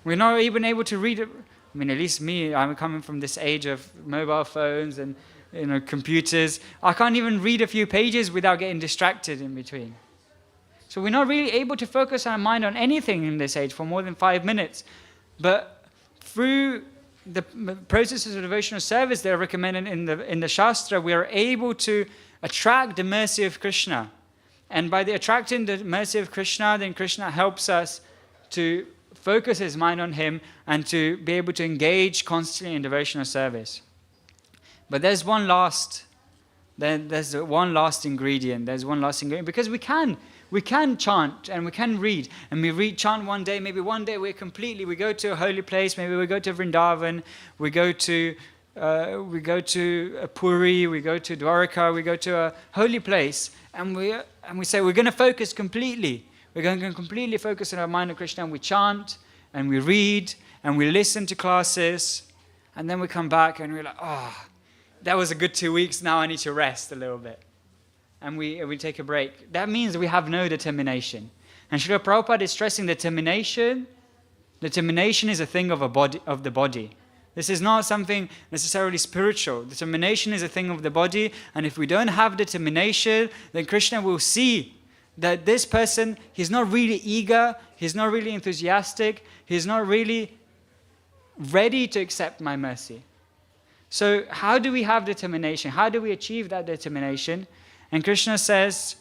We're not even able to read it. At least me, I'm coming from this age of mobile phones and computers. I can't even read a few pages without getting distracted in between. So we're not really able to focus our mind on anything in this age for more than 5 minutes. But through the processes of devotional service that are recommended in the Shastra, we are able to attract the mercy of Krishna. And by attracting the mercy of Krishna, then Krishna helps us to focus his mind on him and to be able to engage constantly in devotional service. But there's one last ingredient. There's one last ingredient because we can chant and we can read. And we chant one day, maybe one day we go to a holy place, maybe we go to Vrindavan, we go to Puri, we go to Dwarka, we go to a holy place, and we say we're going to focus completely. We're going to completely focus on our mind on Krishna, and we chant, and we read, and we listen to classes, and then we come back and we're like, that was a good 2 weeks, now I need to rest a little bit. And we take a break. That means we have no determination. And Srila Prabhupada is stressing determination. Determination is a thing of the body. This is not something necessarily spiritual. Determination is a thing of the body, and if we don't have determination, then Krishna will see that this person, he's not really eager, he's not really enthusiastic, he's not really ready to accept my mercy. So how do we have determination? How do we achieve that determination? And Krishna says,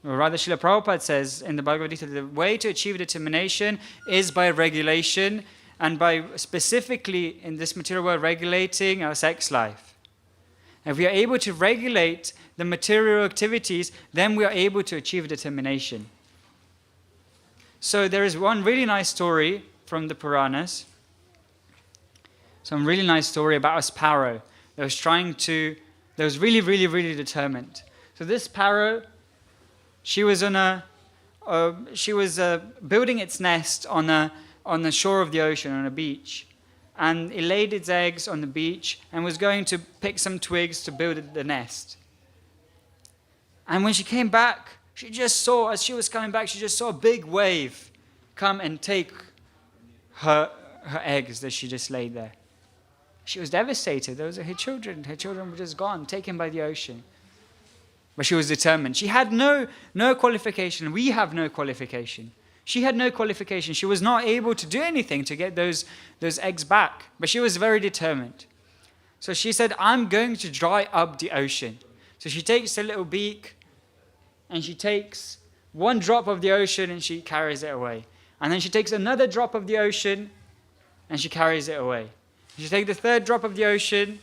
or rather Srila Prabhupada says in the Bhagavad-gita, the way to achieve determination is by regulation, and by specifically in this material world regulating our sex life. If we are able to regulate the material activities, then we are able to achieve determination. So there is one really nice story from the Puranas. Some really nice story about a sparrow that was really, really, really determined. So this sparrow, she was building its nest on on the shore of the ocean, on a beach. And it laid its eggs on the beach and was going to pick some twigs to build the nest. And when she came back, she just saw, as she was coming back, she just saw a big wave come and take her eggs that she just laid there. She was devastated. Those are her children. Her children were just gone, taken by the ocean. But she was determined. She had no qualification. We have no qualification. She had no qualification. She was not able to do anything to get those eggs back. But she was very determined. So she said, I'm going to dry up the ocean. So she takes a little beak and she takes one drop of the ocean and she carries it away. And then she takes another drop of the ocean and she carries it away. She takes the third drop of the ocean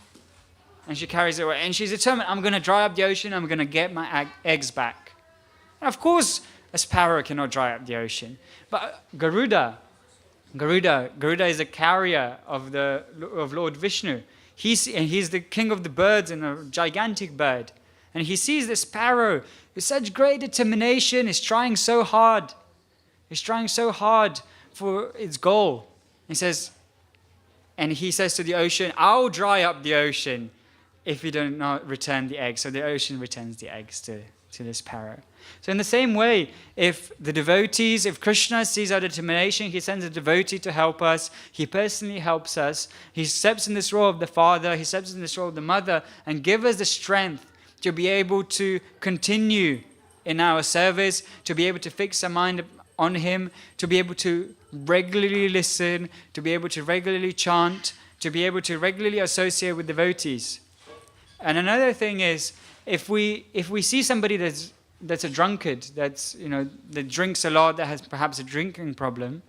and she carries it away. And she's determined, I'm going to dry up the ocean, I'm going to get my eggs back. And of course, a sparrow cannot dry up the ocean. But Garuda is a carrier of Lord Vishnu. He's the king of the birds and a gigantic bird. And he sees the sparrow with such great determination, is trying so hard. He's trying so hard for its goal. He says to the ocean, I'll dry up the ocean if you do not return the eggs. So the ocean returns the eggs to the sparrow. So in the same way, if Krishna sees our determination, he sends a devotee to help us, he personally helps us, he steps in this role of the father, he steps in this role of the mother, and gives us the strength to be able to continue in our service, to be able to fix our mind on him, to be able to regularly listen, to be able to regularly chant, to be able to regularly associate with devotees. And another thing is, if we see somebody that's a drunkard, that drinks a lot, that has perhaps a drinking problem,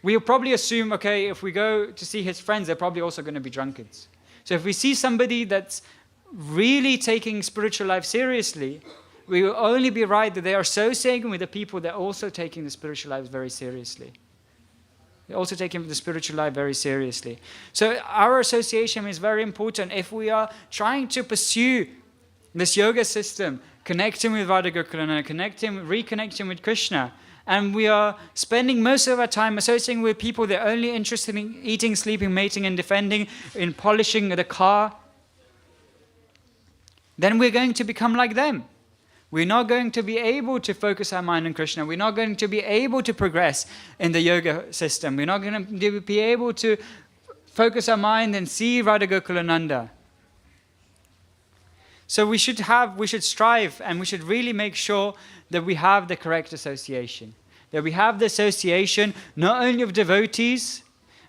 we'll probably assume, okay, if we go to see his friends, they're probably also going to be drunkards. So if we see somebody that's really taking spiritual life seriously, we will only be right that they are associating with the people that are also taking the spiritual life very seriously. They're also taking the spiritual life very seriously. So our association is very important. If we are trying to pursue this yoga system, connecting with Radha Gokulananda, reconnecting with Krishna, and we are spending most of our time associating with people that are only interested in eating, sleeping, mating, and defending, in polishing the car, then we're going to become like them. We're not going to be able to focus our mind on Krishna. We're not going to be able to progress in the yoga system. We're not going to be able to focus our mind and see Radha Gokulananda. So we should strive, and we should really make sure that we have the correct association. That we have the association not only of devotees,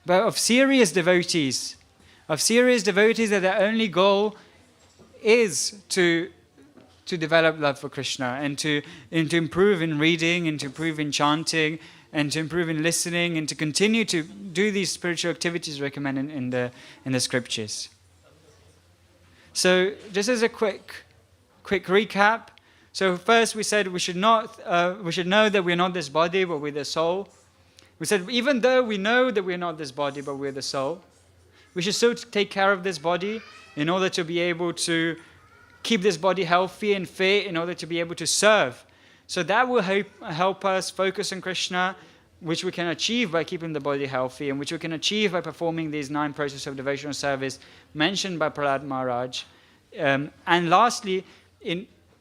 but of serious devotees. Of serious devotees that their only goal is to develop love for Krishna and to improve in reading and to improve in chanting and to improve in listening and to continue to do these spiritual activities recommended in the scriptures. So just as a quick recap. So first we said we should know that we're not this body, but we're the soul. We said even though we know that we're not this body, but we're the soul, we should still take care of this body in order to be able to keep this body healthy and fit, in order to be able to serve. So that will help us focus on Krishna, which we can achieve by keeping the body healthy, and which we can achieve by performing these 9 processes of devotional service mentioned by Prahlad Maharaj. And lastly,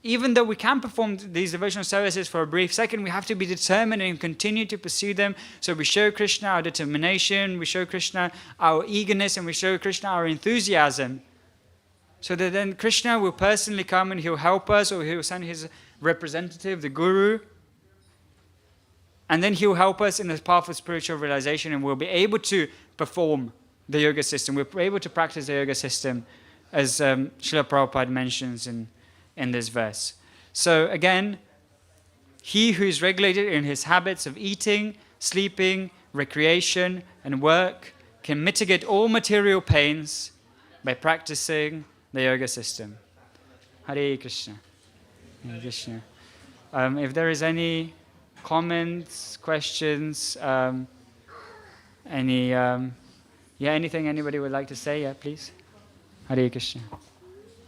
even though we can perform these devotional services for a brief second, we have to be determined and continue to pursue them. So we show Krishna our determination, we show Krishna our eagerness, and we show Krishna our enthusiasm. So that then Krishna will personally come and he'll help us, or he'll send his representative, the Guru. And then he'll help us in the path of spiritual realization, and we'll be able to perform the yoga system. We'll be able to practice the yoga system, as Srila Prabhupada mentions in this verse. So again, he who is regulated in his habits of eating, sleeping, recreation, and work can mitigate all material pains by practicing the yoga system. Hare Krishna. Hare Krishna. If there is any comments, questions, anything anybody would like to say, please. Hare Krishna.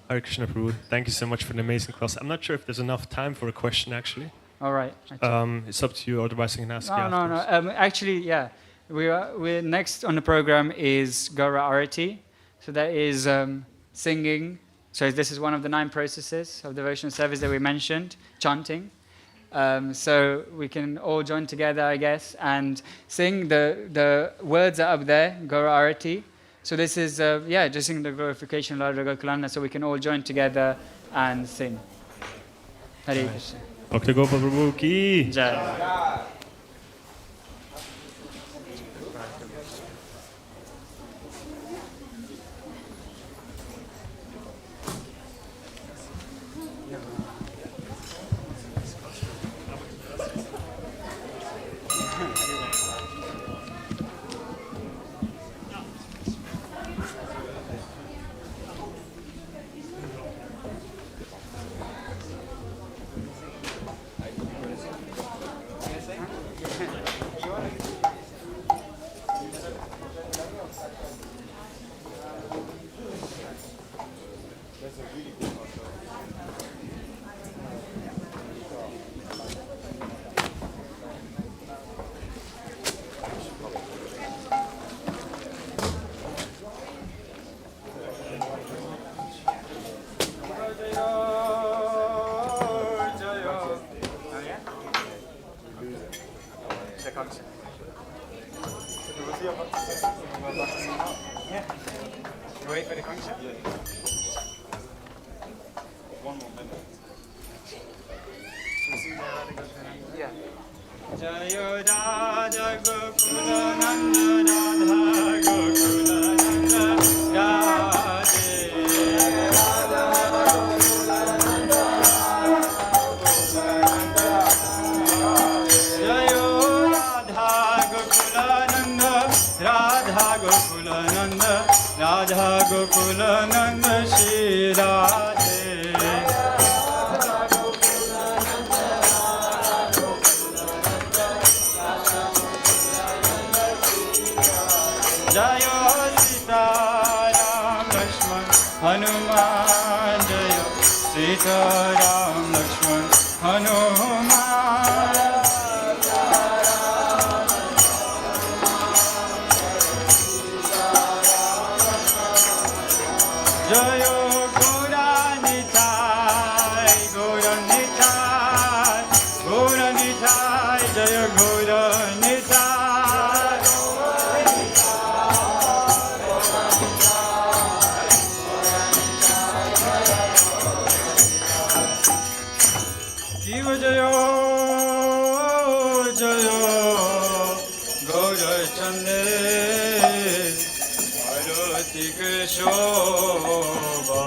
Hare Krishna, Prabhu. Thank you so much for the amazing class. I'm not sure if there's enough time for a question, actually. All right. It's up to you. Otherwise, I can ask you No. afterwards. Actually, yeah. We're next on the program is Gaura Arati. So that is singing. So this is one of the 9 processes of devotional service that we mentioned, chanting. So we can all join together, I guess, and sing. The words are up there, Gaura Arati. So this is, just sing the glorification of Lord Gokulana, so we can all join together and sing. Hare Krishna. Bhakti Gopal Prabhu ki. Jai. Wait for the function? One more minute. Yeah. Jayo Radha Gokula Nanda Radha Gokula Nanda Radhe Radha Gokula Nanda Jayo Radha Gokula Nanda Radha Gokula Nanda Radha Gokula Nanda Shri Radhe Jayo Sita Ram Lakshman Hanuman Jayo Sita Ram Lakshman Hanuman Jayo Gauranitai Gauranitai Gauranitai Jayo Gauranitai Shiva Jayo Jayo Gaurachande Bharati Shobha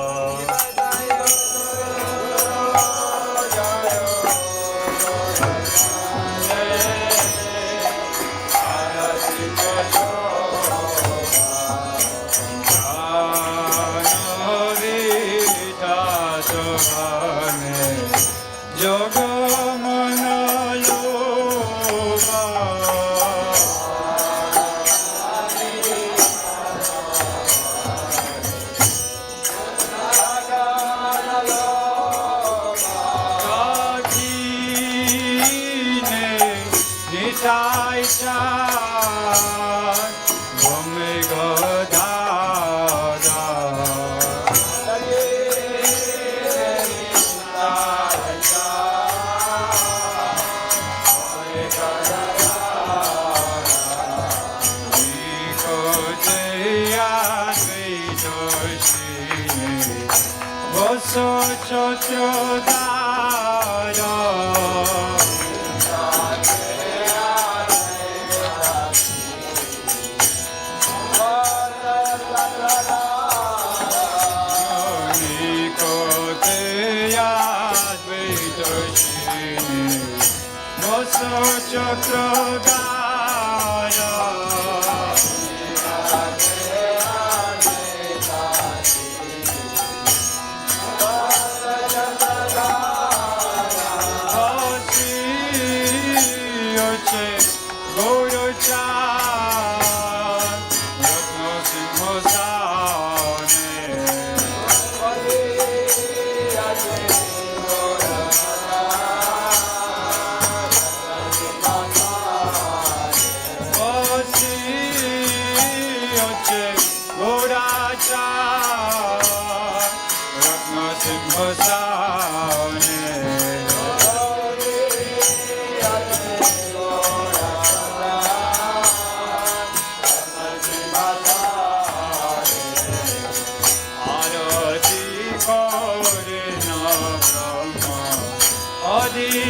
Hare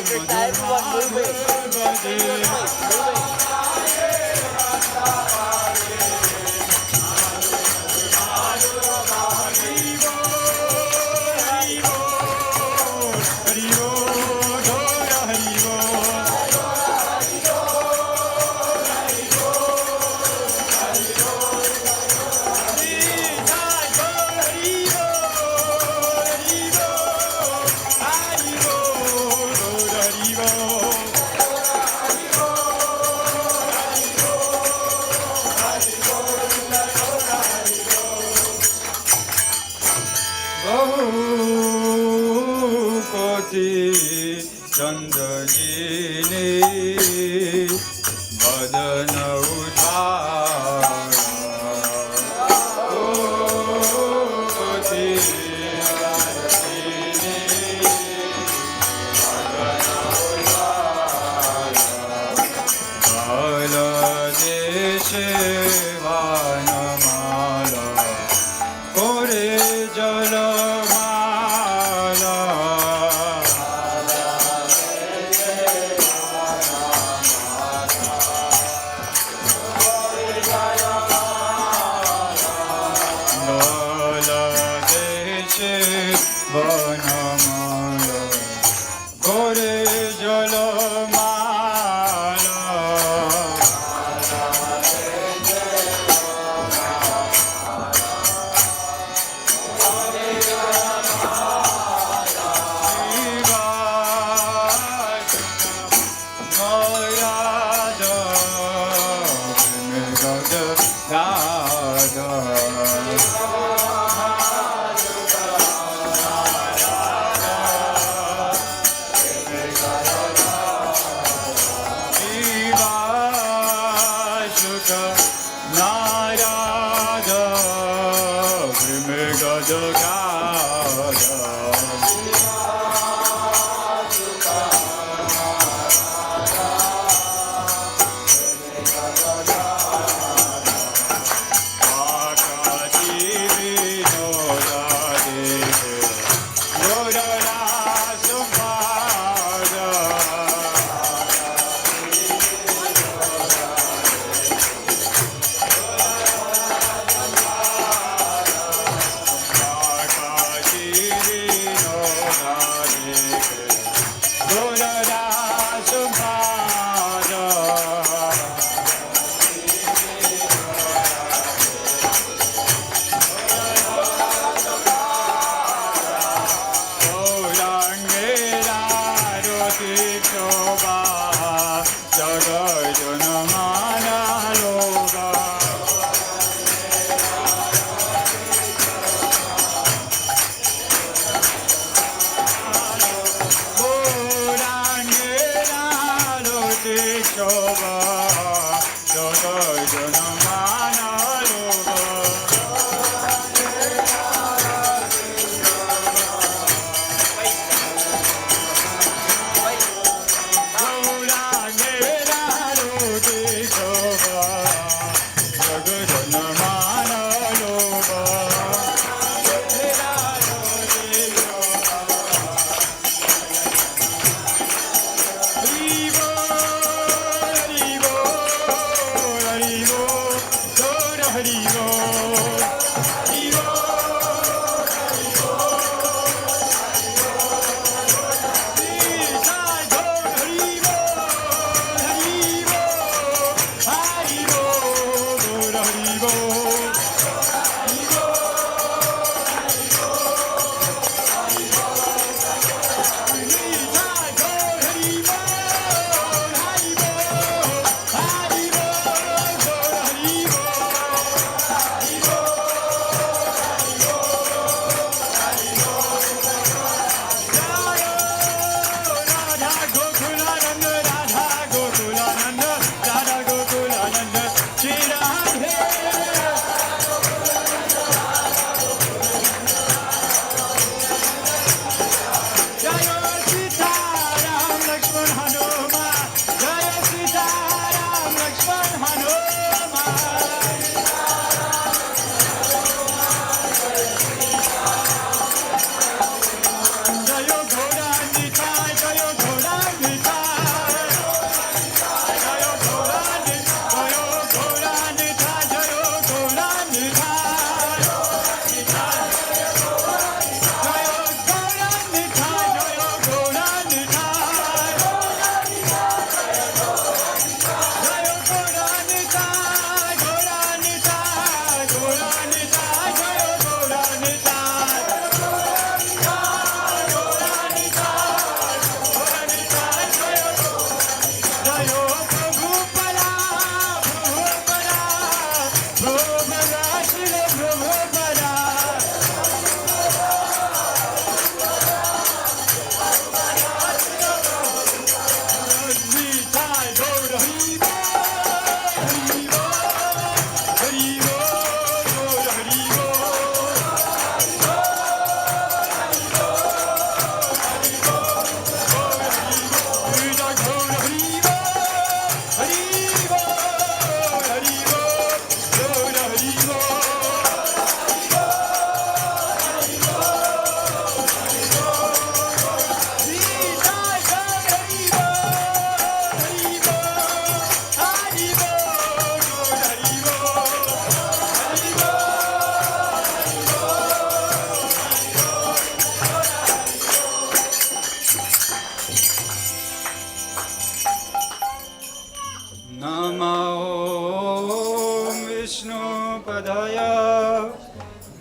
Krishna, everyone moving.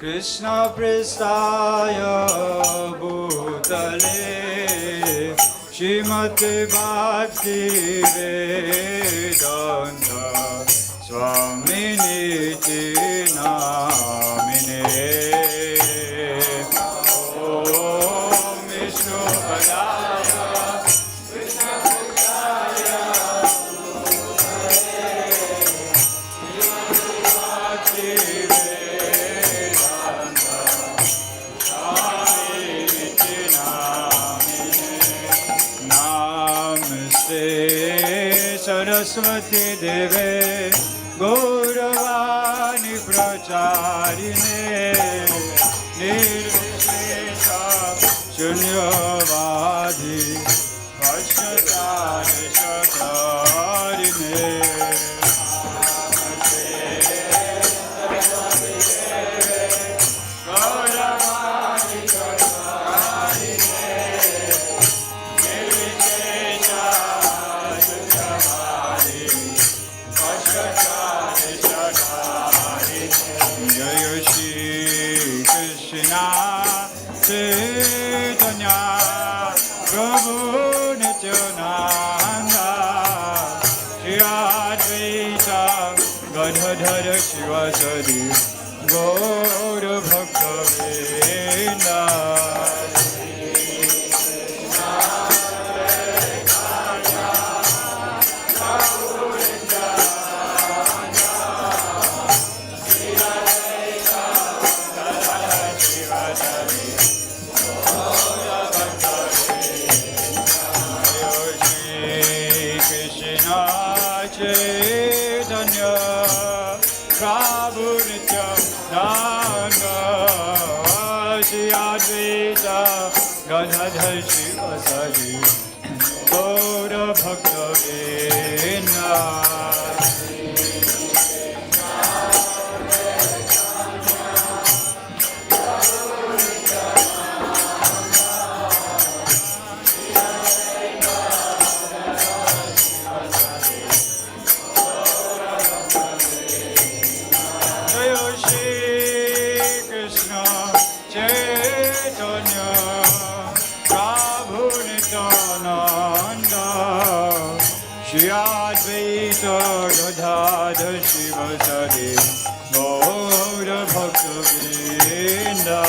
Krishna Prestaya Bhutale Srimati Bhaktivedanta Swaminiti Namine Om Vishnu Padaya Krishna Prestaya Saraswati Deve Gauravani Pracharine Nirvishesha Shunyavadi Vashyatani Shakarine Gauravani Pracharine Nirvishesha Jaya Shri Krishna Chaitanya Prabhu Nityananda Gaura Bhaktivedanta. Jaya Shri Krishna Chaitanya Prabhu Nityananda Shri Advaita Gadadhar Shivasadi Gaura Bhaktivedanta.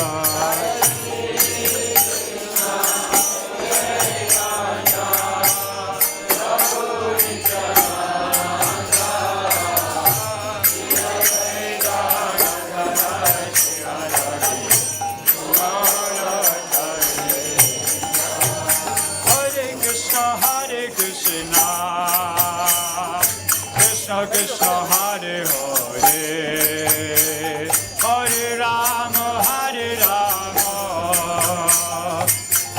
Hare Krishna, Krishna Krishna Hare Hare, Hare Rama,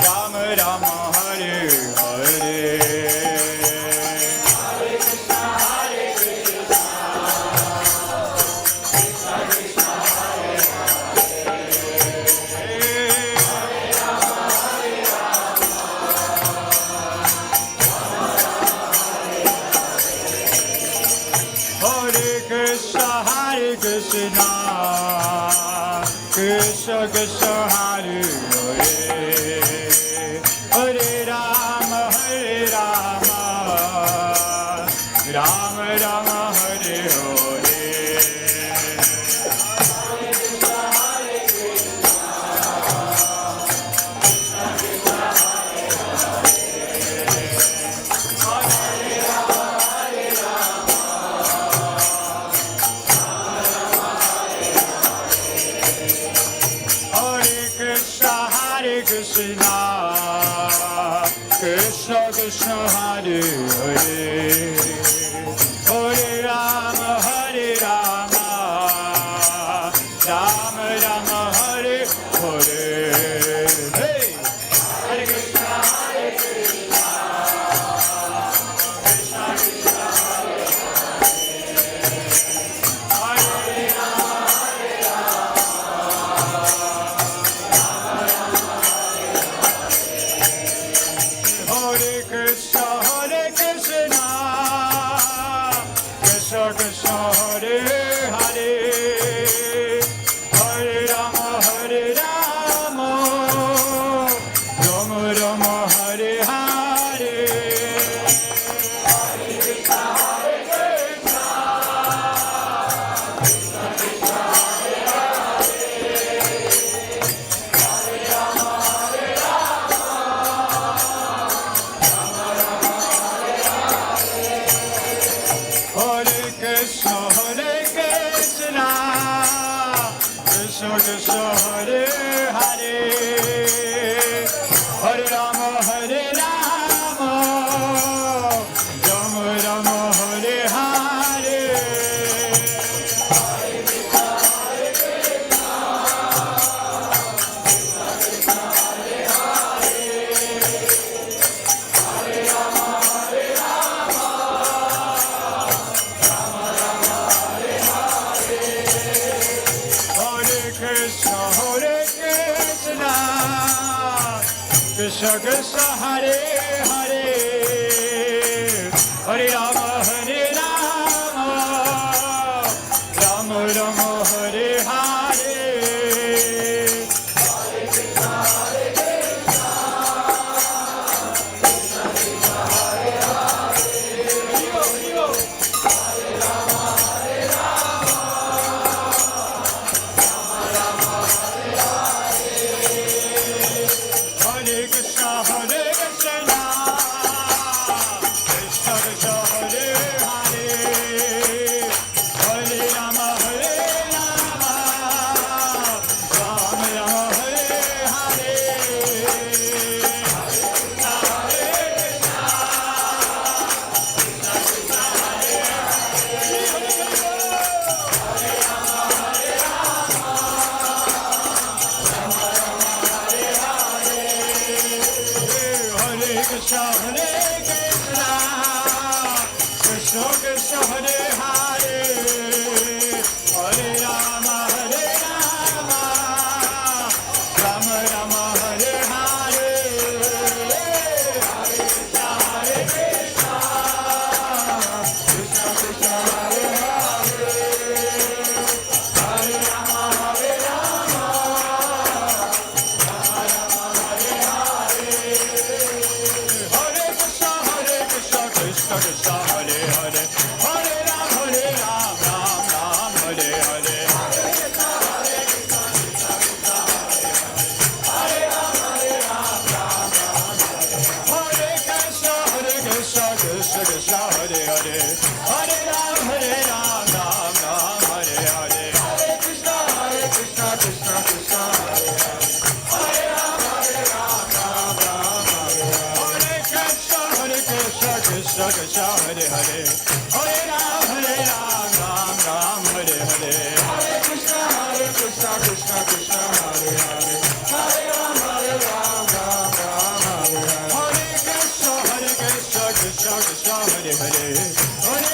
Rama Rama Hare Hare. Krishna, Krishna Krishna Hare Hare, Hare Rama, Rama Rama Hare Hare. Krishna, Krishna Krishna Hare Hare, Hare Rama, Rama Rama Hare Hare. Hey! Hare Krishna, Krishna Krishna Hare Hare, Hare Rama, Hare Krishna, Krishna Krishna Hare Hare, Hare Rama, Rama Rama Hare Hare. Hare Krishna, Krishna Krishna Hare Hare, Hare Rama, Hare Krishna, Krishna Krishna Hare Hare, Hare Rama, Rama Rama Hare Hare. Krishna Krishna Hare Hare, Hare Rama, Rama Rama Hare Hare. Hare Krishna, Krishna Krishna Hare Hare, Hare Rama, Rama Hare Hare. Hare Krishna, Krishna Hare Krishna, Krishna Krishna Hare Hare, Hare Rama, Rama Rama Hare Hare, Hare Krishna, Krishna Krishna Hare Hare, Hare Rama, Krishna Krishna Hare Hare, Hare Ram, Ram Ram, Hare Hare. Hare Krishna, Krishna Krishna, Hare Hare, Hare Ram, Ram Ram, Hare Hare. Hare Krishna, Krishna Krishna, Hare Hare, Hare Ram, Ram Ram, Hare Hare. Hare Krishna, Krishna Krishna, Hare Hare, Hare Ram, Ram Ram, Hare Hare. Hare Krishna, Krishna Krishna, Hare Hare, Hare Ram, Ram Ram, Hare Hare. Hare Krishna, Krishna Krishna, Hare Hare, Hare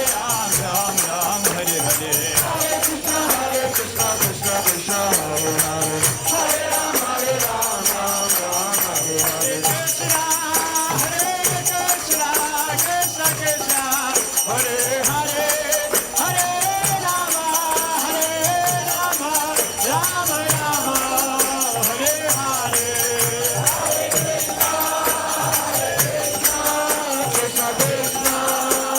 Ram, Ram Ram, Hare Hare. Hare Krishna, Krishna Krishna, Hare Hare, Hare Ram, Ram Ram, Hare Hare. Krishna, Krishna, Hare Hare, Hare Rama, Rama Rama, Hare Hare. Krishna Krishna,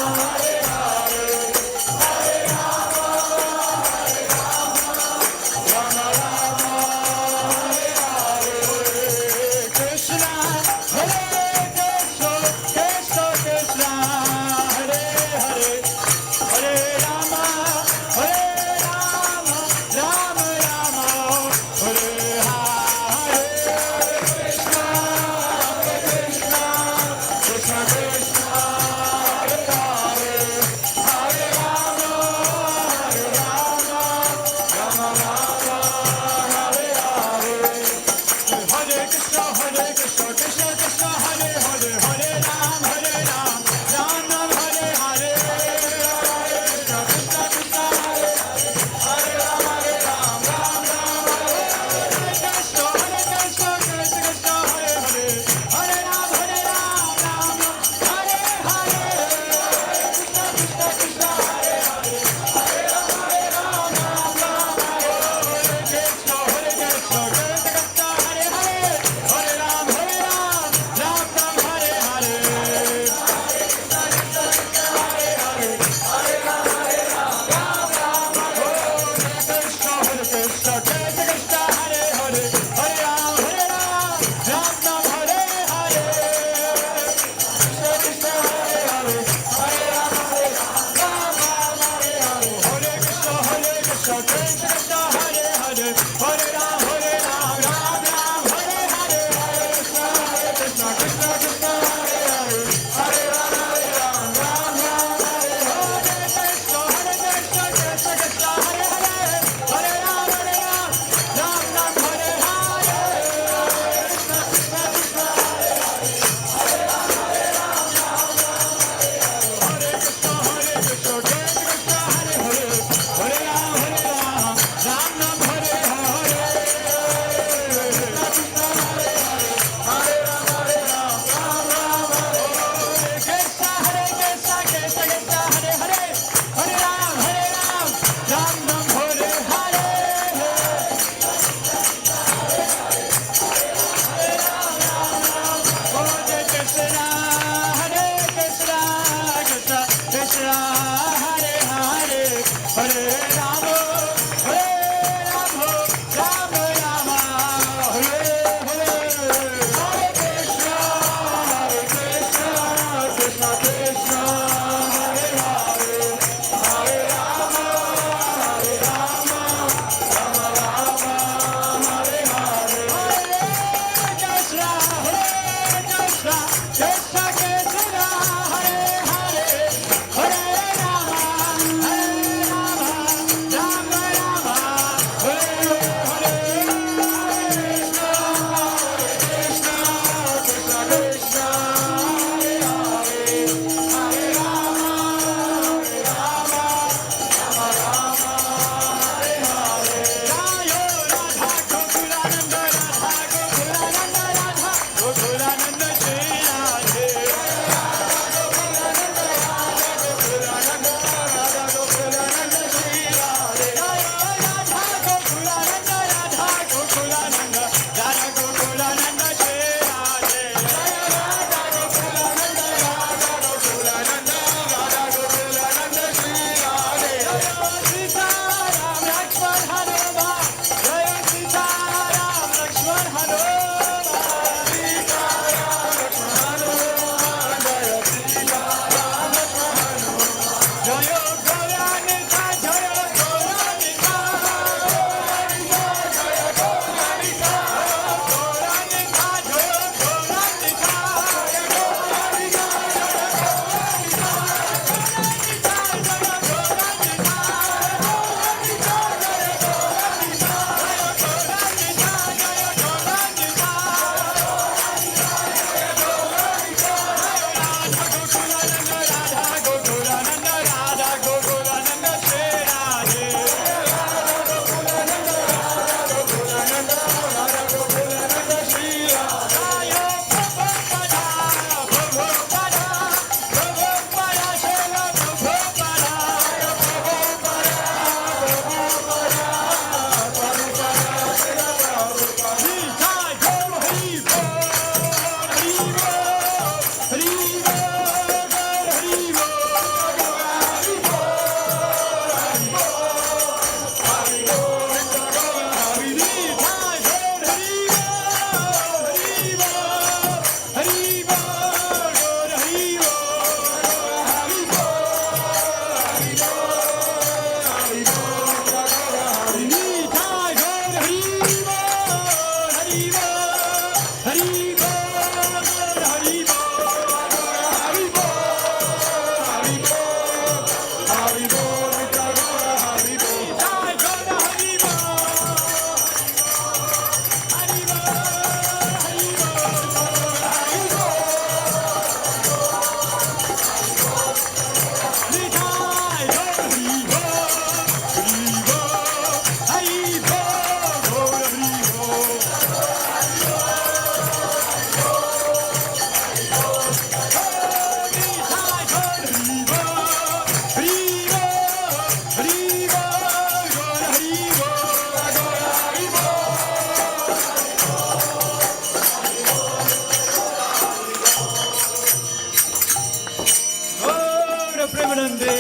Gaura Premanande.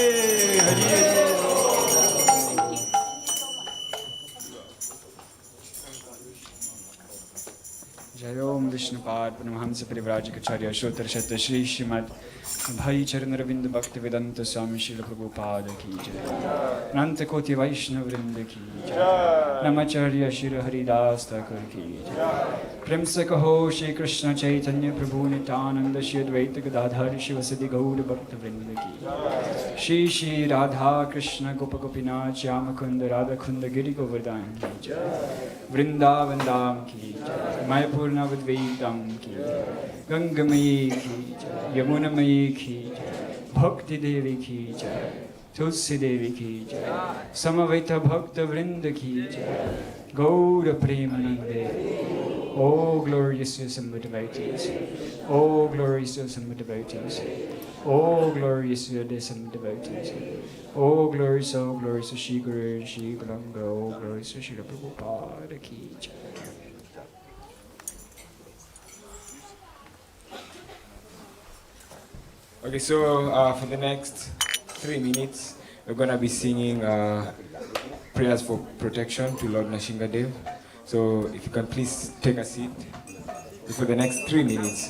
Hari. जय ओम विष्णुपाद परमहंस परिव्राजकाचार्य श्रोत्र शत श्री श्रीमद भाई चरण रविंद भक्ति वेदांत स्वामी श्रील प्रभुपाद की जय अनंत कोटि वैष्णव वृंद की जय नमाचार्य श्री हरिदास ठाकुर की जय प्रेम से कहो श्री कृष्ण चैतन्य प्रभु नित्यानंद श्री अद्वैत गदाधर शिवसदि गौर भक्त वृंद की श्री श्री राधा कृष्ण गोप गोपीनाथ श्याम कुंद राधा कुंद गिरि गोवर्धन की जय वृंदावन धाम की जय मायापुर नवद्वीप धाम की गंगमयी की जय यमुनामयी की जय भक्ति देवी की जय तुलसी देवी की जय समवेत भक्त वृंद की जय गौर प्रेमानंदे. Oh glorious assembled devotees, oh glorious assembled devotees, oh glorious assembled devotees, oh glorious Shri Guru Shri Guranga, oh glorious Shri Prabhupada ki jai. Okay, so for the next 3 minutes, we're gonna be singing prayers for protection to Lord Nashingadev. So if you can please take a seat for the next 3 minutes.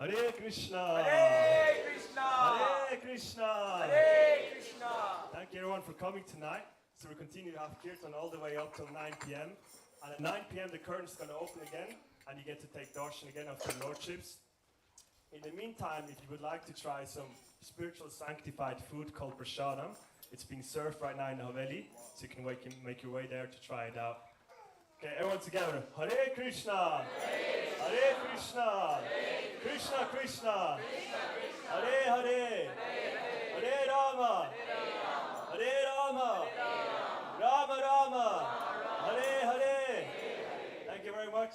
Hare Krishna. Hare Krishna. Hare Krishna. Hare Krishna. Thank you everyone for coming tonight. So we continue to have kirtan all the way up till 9 p.m. And at 9 p.m. the curtain's going to open again and you get to take darshan again of the lordships. In the meantime, if you would like to try some spiritual sanctified food called prasadam, it's being served right now in the Haveli, so you can make your way there to try it out. Okay, everyone together. Hare Krishna! Hare Krishna! Krishna Krishna! Hare Hare! Hare Rama! Hare Rama! Rama Rama! Hare Hare! Thank you very much.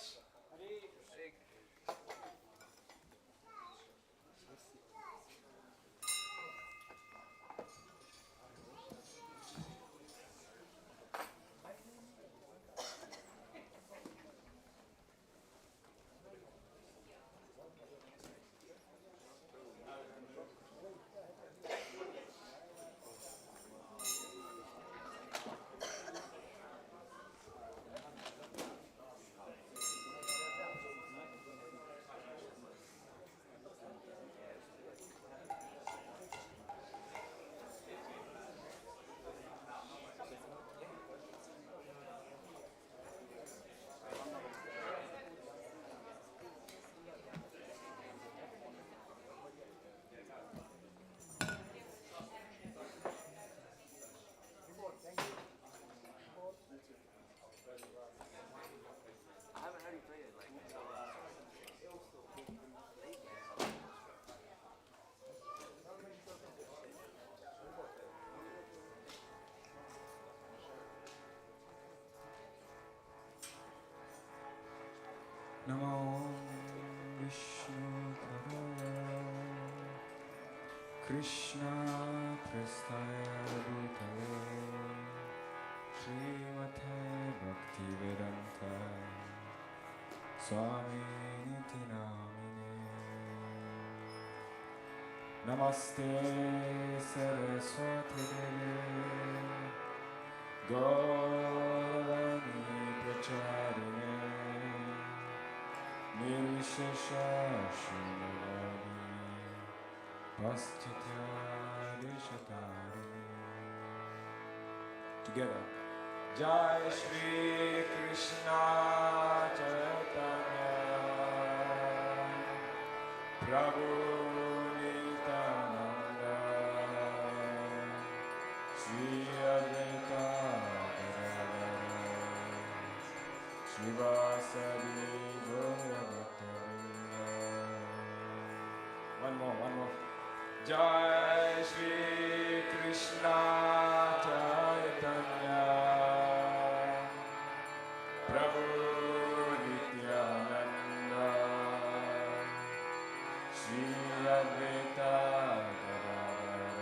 Namo Vishnu Padaya Krishna Prasthaya Bhutale Srimate Bhaktivedanta Swami Niti Namine Namaste Saraswati Devi Gaurani Pracharine Nirvishesha Shunyavadi Pastitya Rishatari. Together. Jai Shri Krishna Chaitanya Prabhu Nityananda Shri Advaita Gadadhara Shivasari Gauravatta. One more. Jai Shri Krishna Chaitanya Prabhu Nityananda Shri Advaita Gadadhara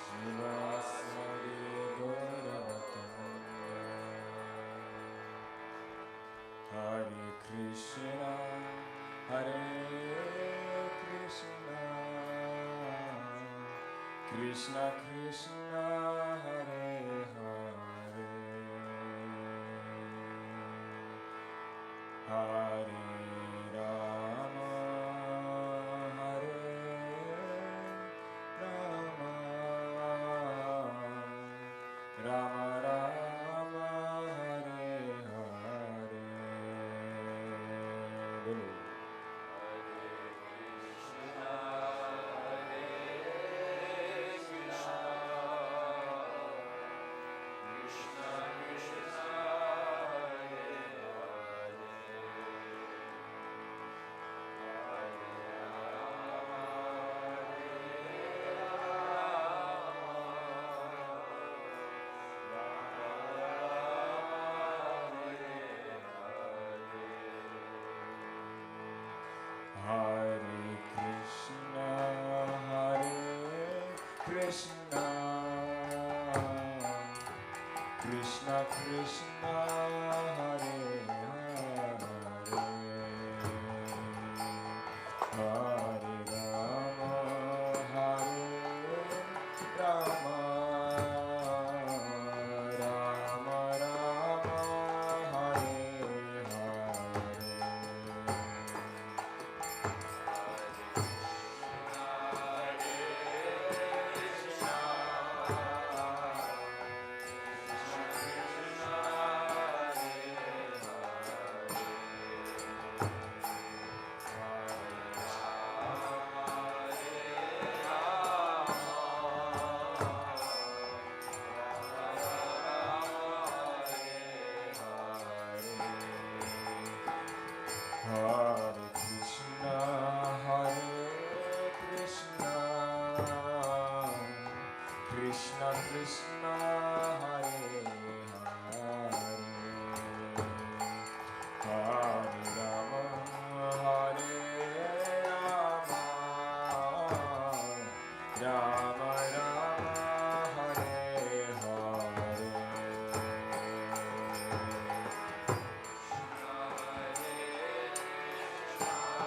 Shivasari Gauravatta. Hare Krishna, Hare Krishna, Krishna Krishna, Hare Hare, Hare Rama, Hare Rama, Rama Rama, Hare Hare. Hare Krishna, Krishna Krishna, Hare Hare, Hare Rama, Hare Rama, Rama Rama, Hare Hare. Hare Krishna, Krishna Krishna, Hare Hare, Hare Rama, Hare Rama, Rama Rama, Hare Hare. Hare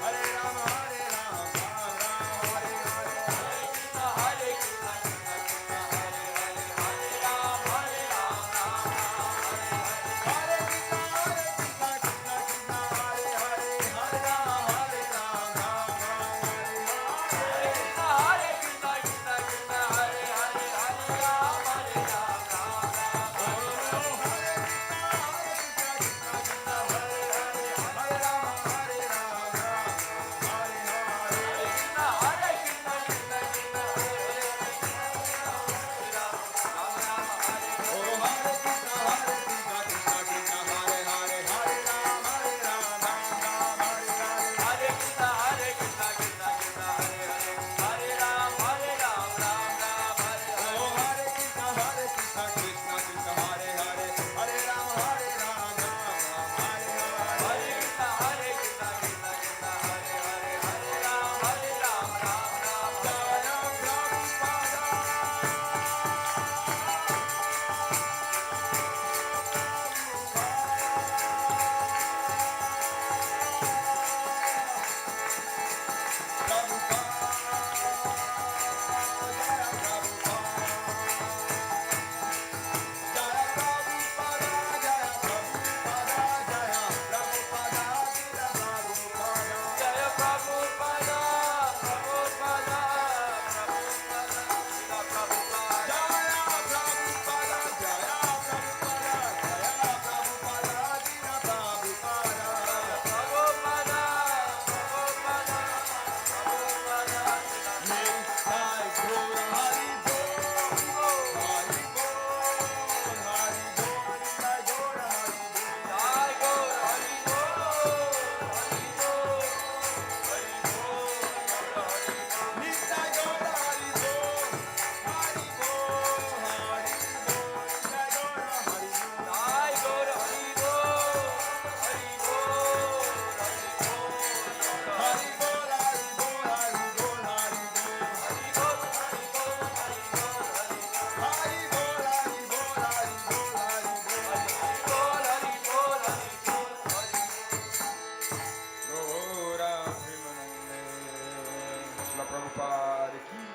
Hare Rama Prabhupada ki.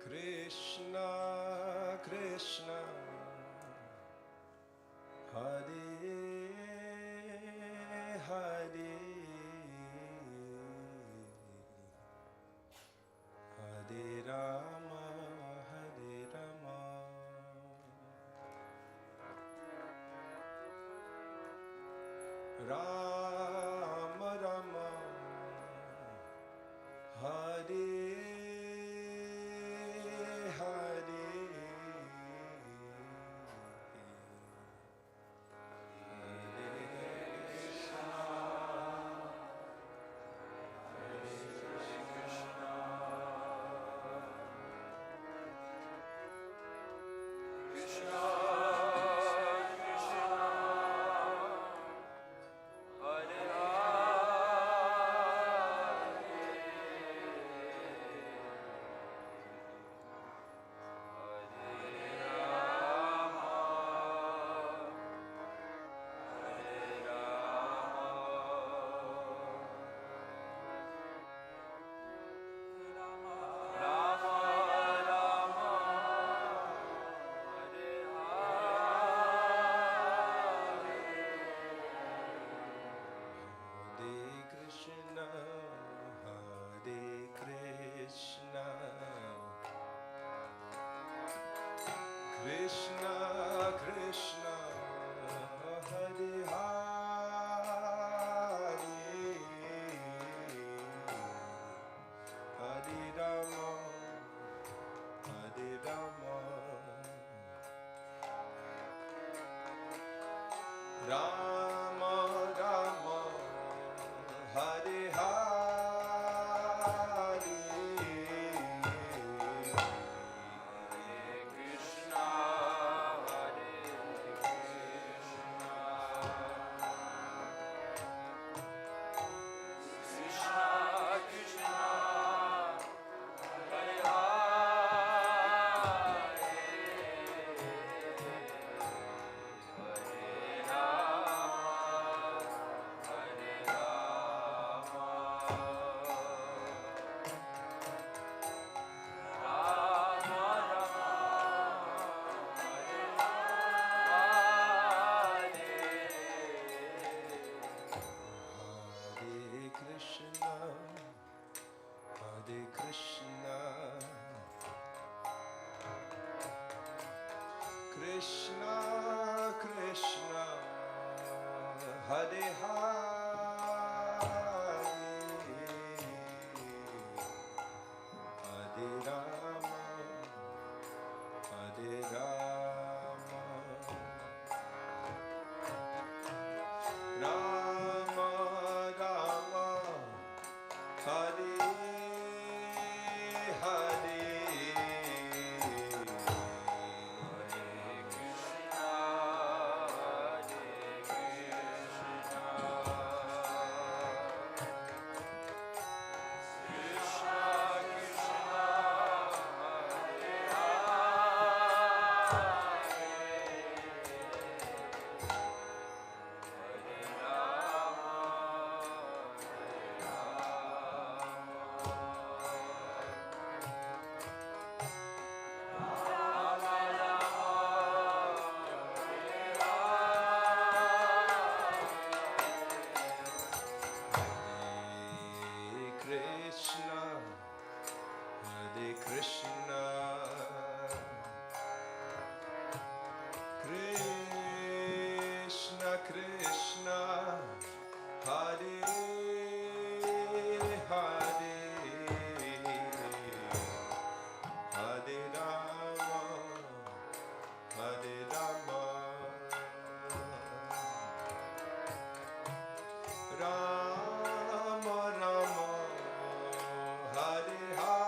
Krishna Krishna Hare Hare Hare Rama Hare Rama Rama Rama Hare Krishna Krishna Hare Hare Hare Rama Hare Rama Rama Rama Hare Hare Krishna Krishna Hare Hare Hare Rama Hare Rama Rama Rama Hare Hare Krishna Krishna, Hare Hare, Hare Rama, Hare Rama, Rama Rama, Hare Hare,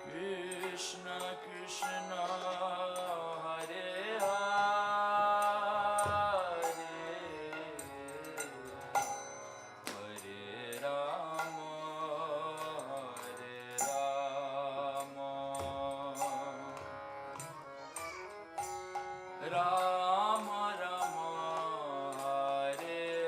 Krishna Krishna Hare Hare Hare Rama Rama Rama Hare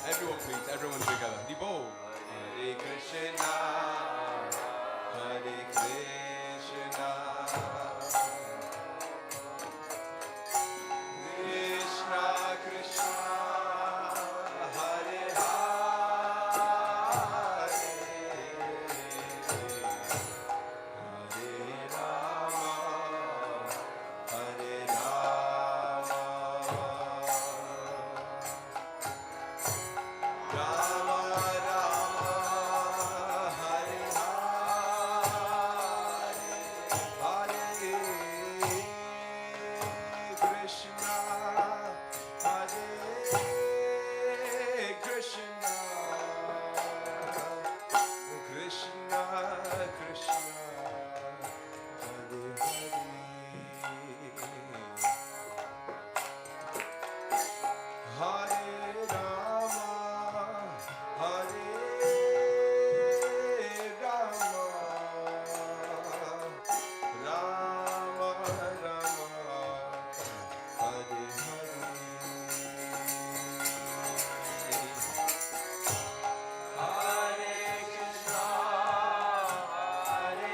Everyone please, everyone together. The bowl. Hare Krishna, Hare Krishna, Krishna Krishna, Hare Hare, Hare Rama, Hare Rama, Rama Rama, Hare Hare, Hare Krishna, Hare Krishna, Krishna Krishna, Hare Hare, Hare Rama, Hare Rama, Rama Rama, Hare Hare, Hare Krishna, Hare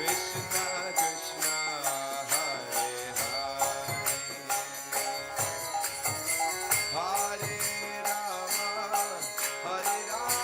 Krishna Krishna Hare Hare Hare Rama Rama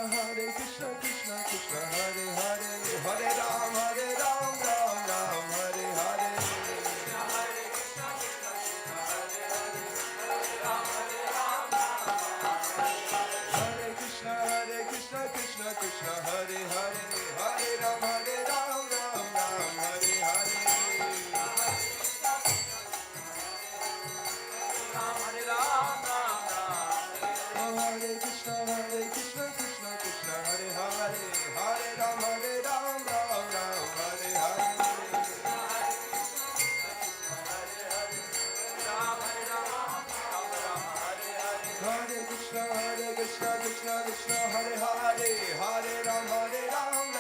Hare Krishna, Krishna Krishna, Hare Hare, Hare Ram, Ram Ram,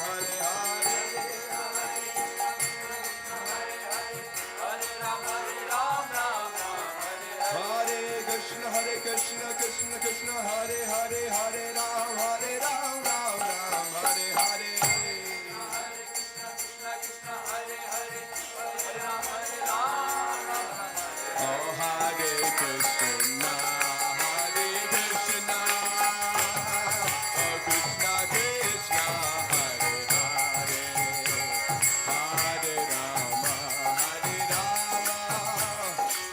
Hare Hare. Hare Krishna, Krishna Krishna, Hare Hare, Hare Ram, Ram Ram, Hare Hare. Oh, Hare Krishna, oh Krishna Krishna, Hare Hare, Hare Rama,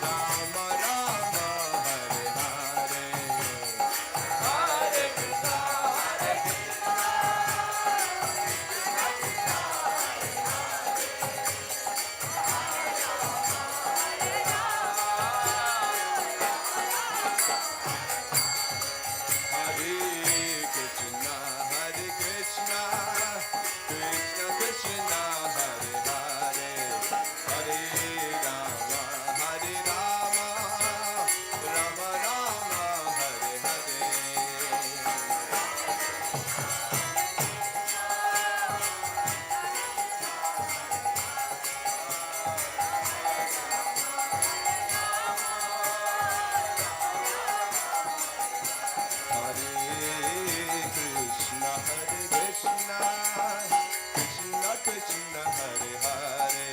Rama Rama, Hare Hare. Hare Krishna, Krishna Krishna, Hare Hare, Hare Rama, Rama Rama, Hare Hare. Hare Krishna, Krishna Krishna, Hare Hare,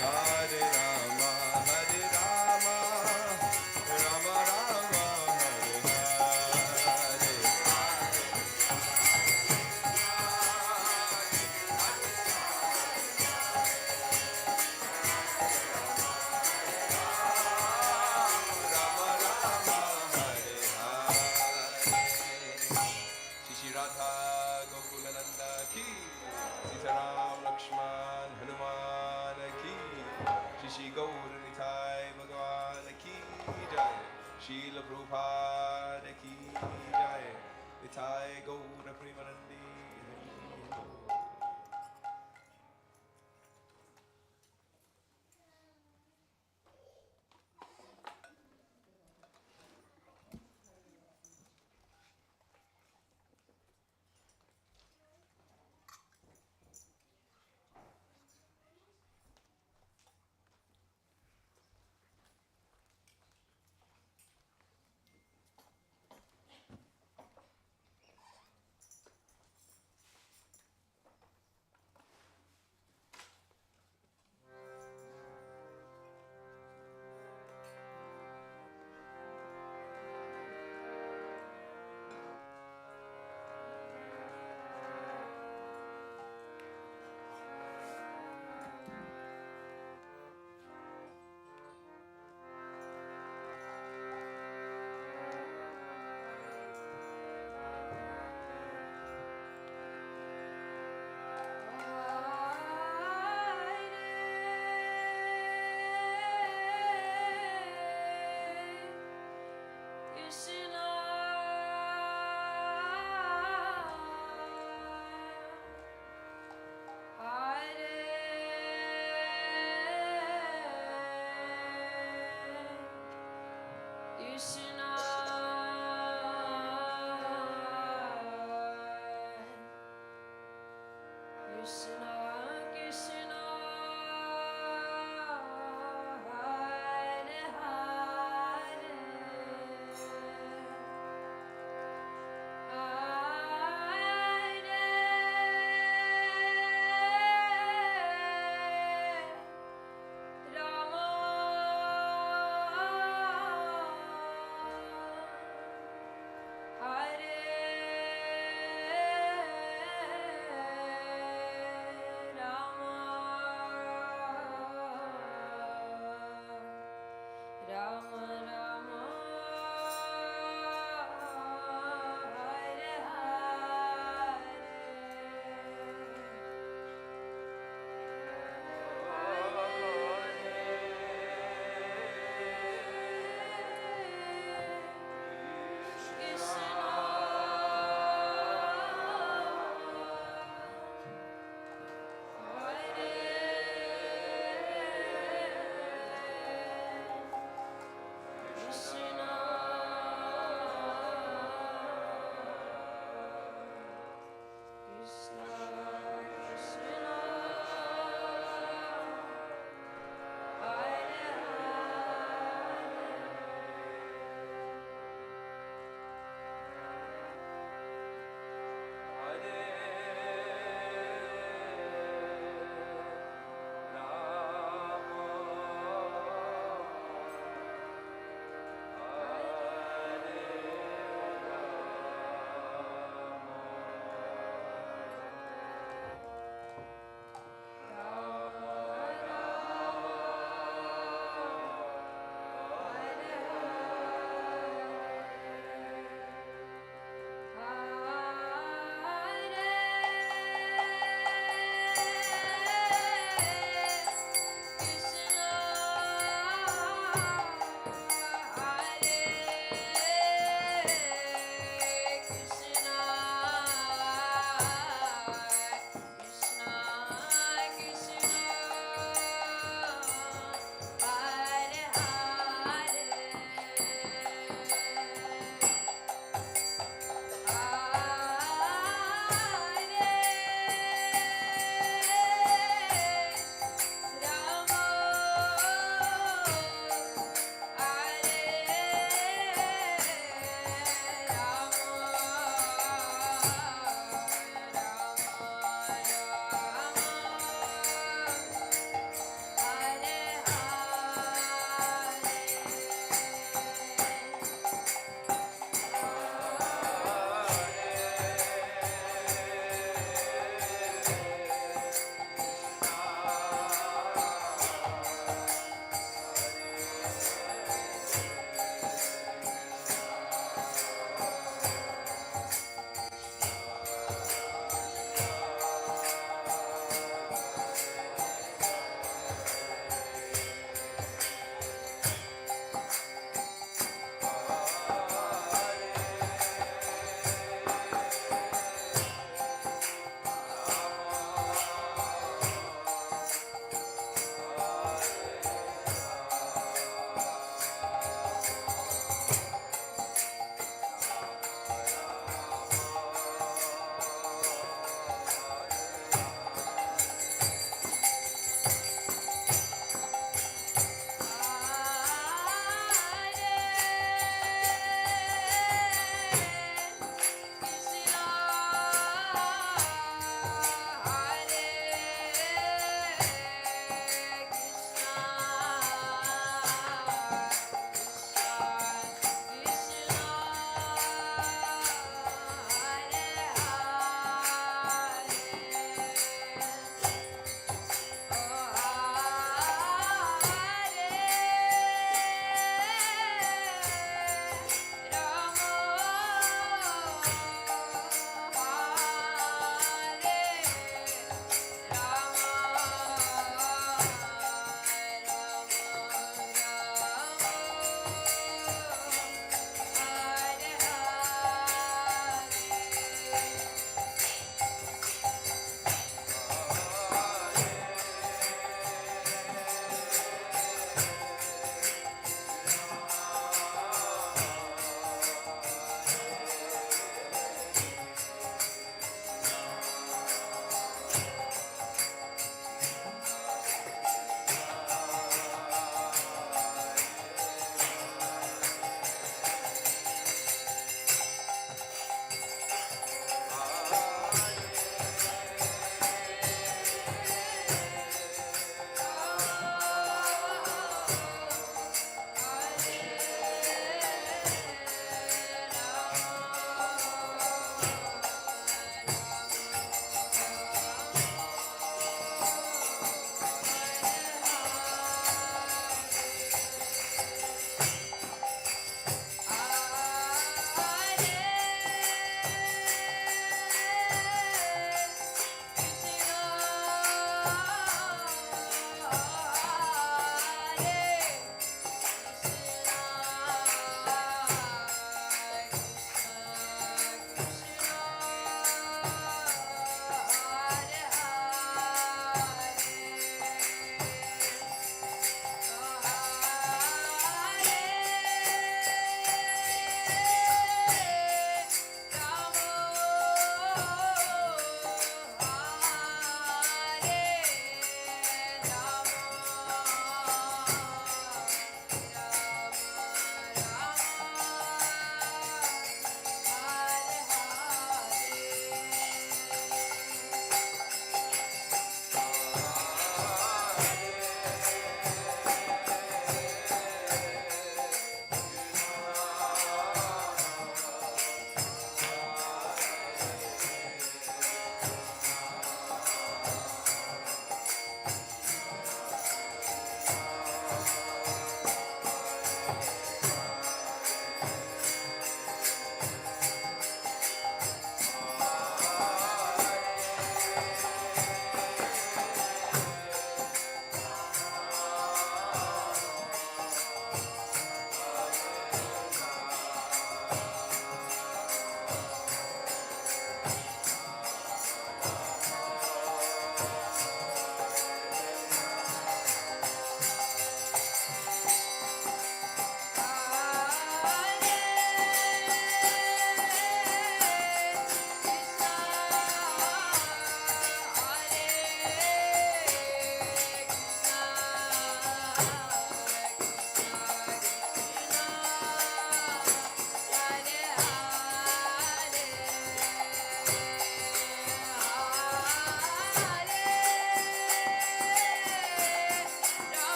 Hare Rama, Rama Rama, Hare Hare. Rama Rama, Hare Hare. Shri Radha Gokulananda ki, Sitaram Lakshman Hanuman ki, Shri Gaur Nitai Bhagwan ki jai, Srila Prabhupada ki jai, Nitai Gaur Premanandi.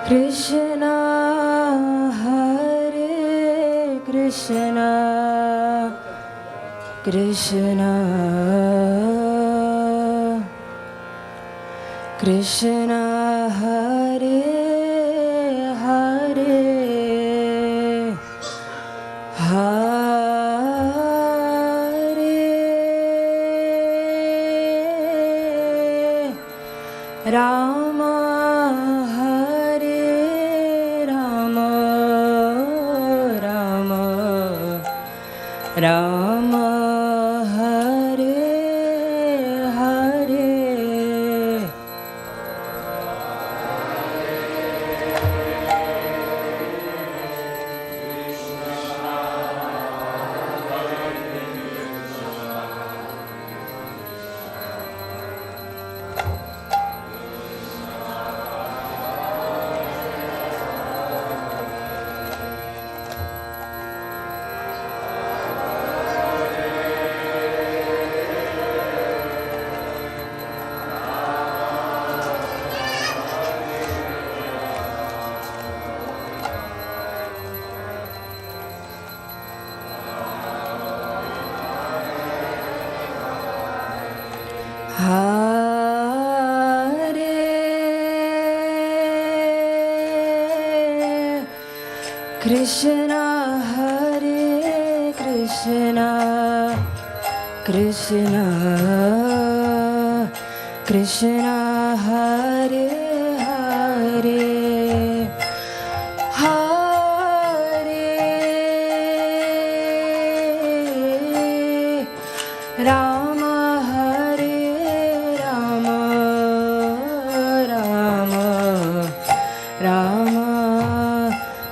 Krishna, Hare Krishna, Krishna, Krishna, Hare Hare, Hare Rama, Hare Rama, Rama, Rama, Hare Hare. Hare Krishna, Hare Krishna, Krishna, Krishna, Hare Hare, Hare Rama, Hare Rama, Rama, Rama,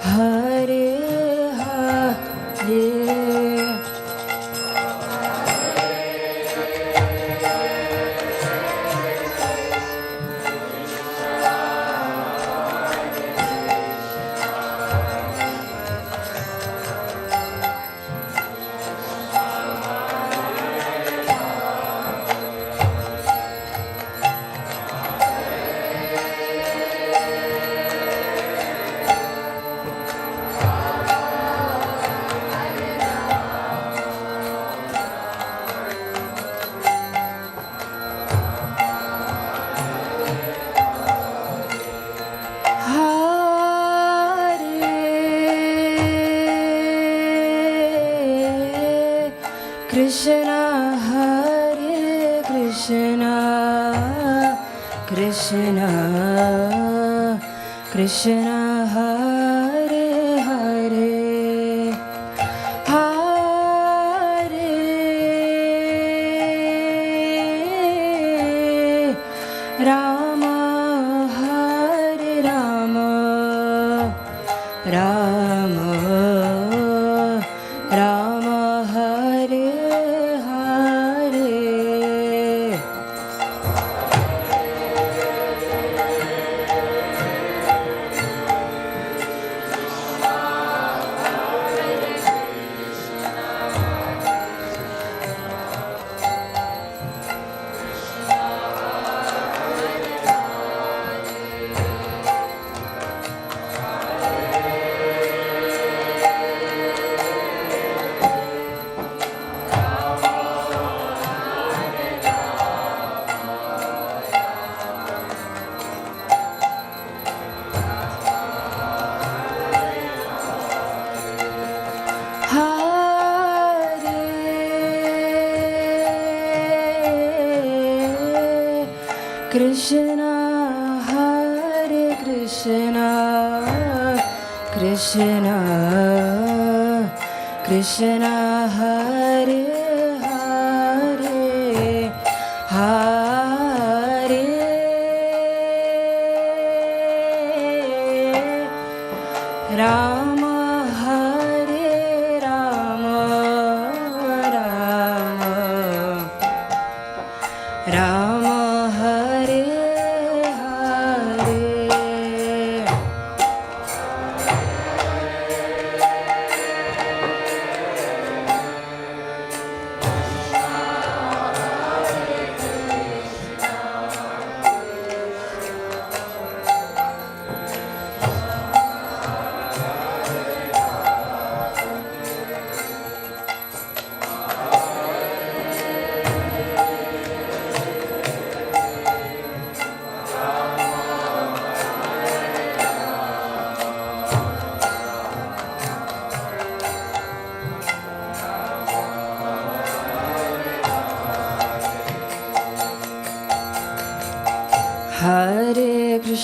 Hare Hare. Hare Krishna, Hare Krishna, Krishna, Krishna, Hare Hare, Hare Rama, Hare Rama, Rama, Rama, Hare Hare. Hare Krishna, Hare Krishna, Krishna, Krishna, Hare Hare, Hare Rama, Hare Rama, Rama, Rama, Hare Hare.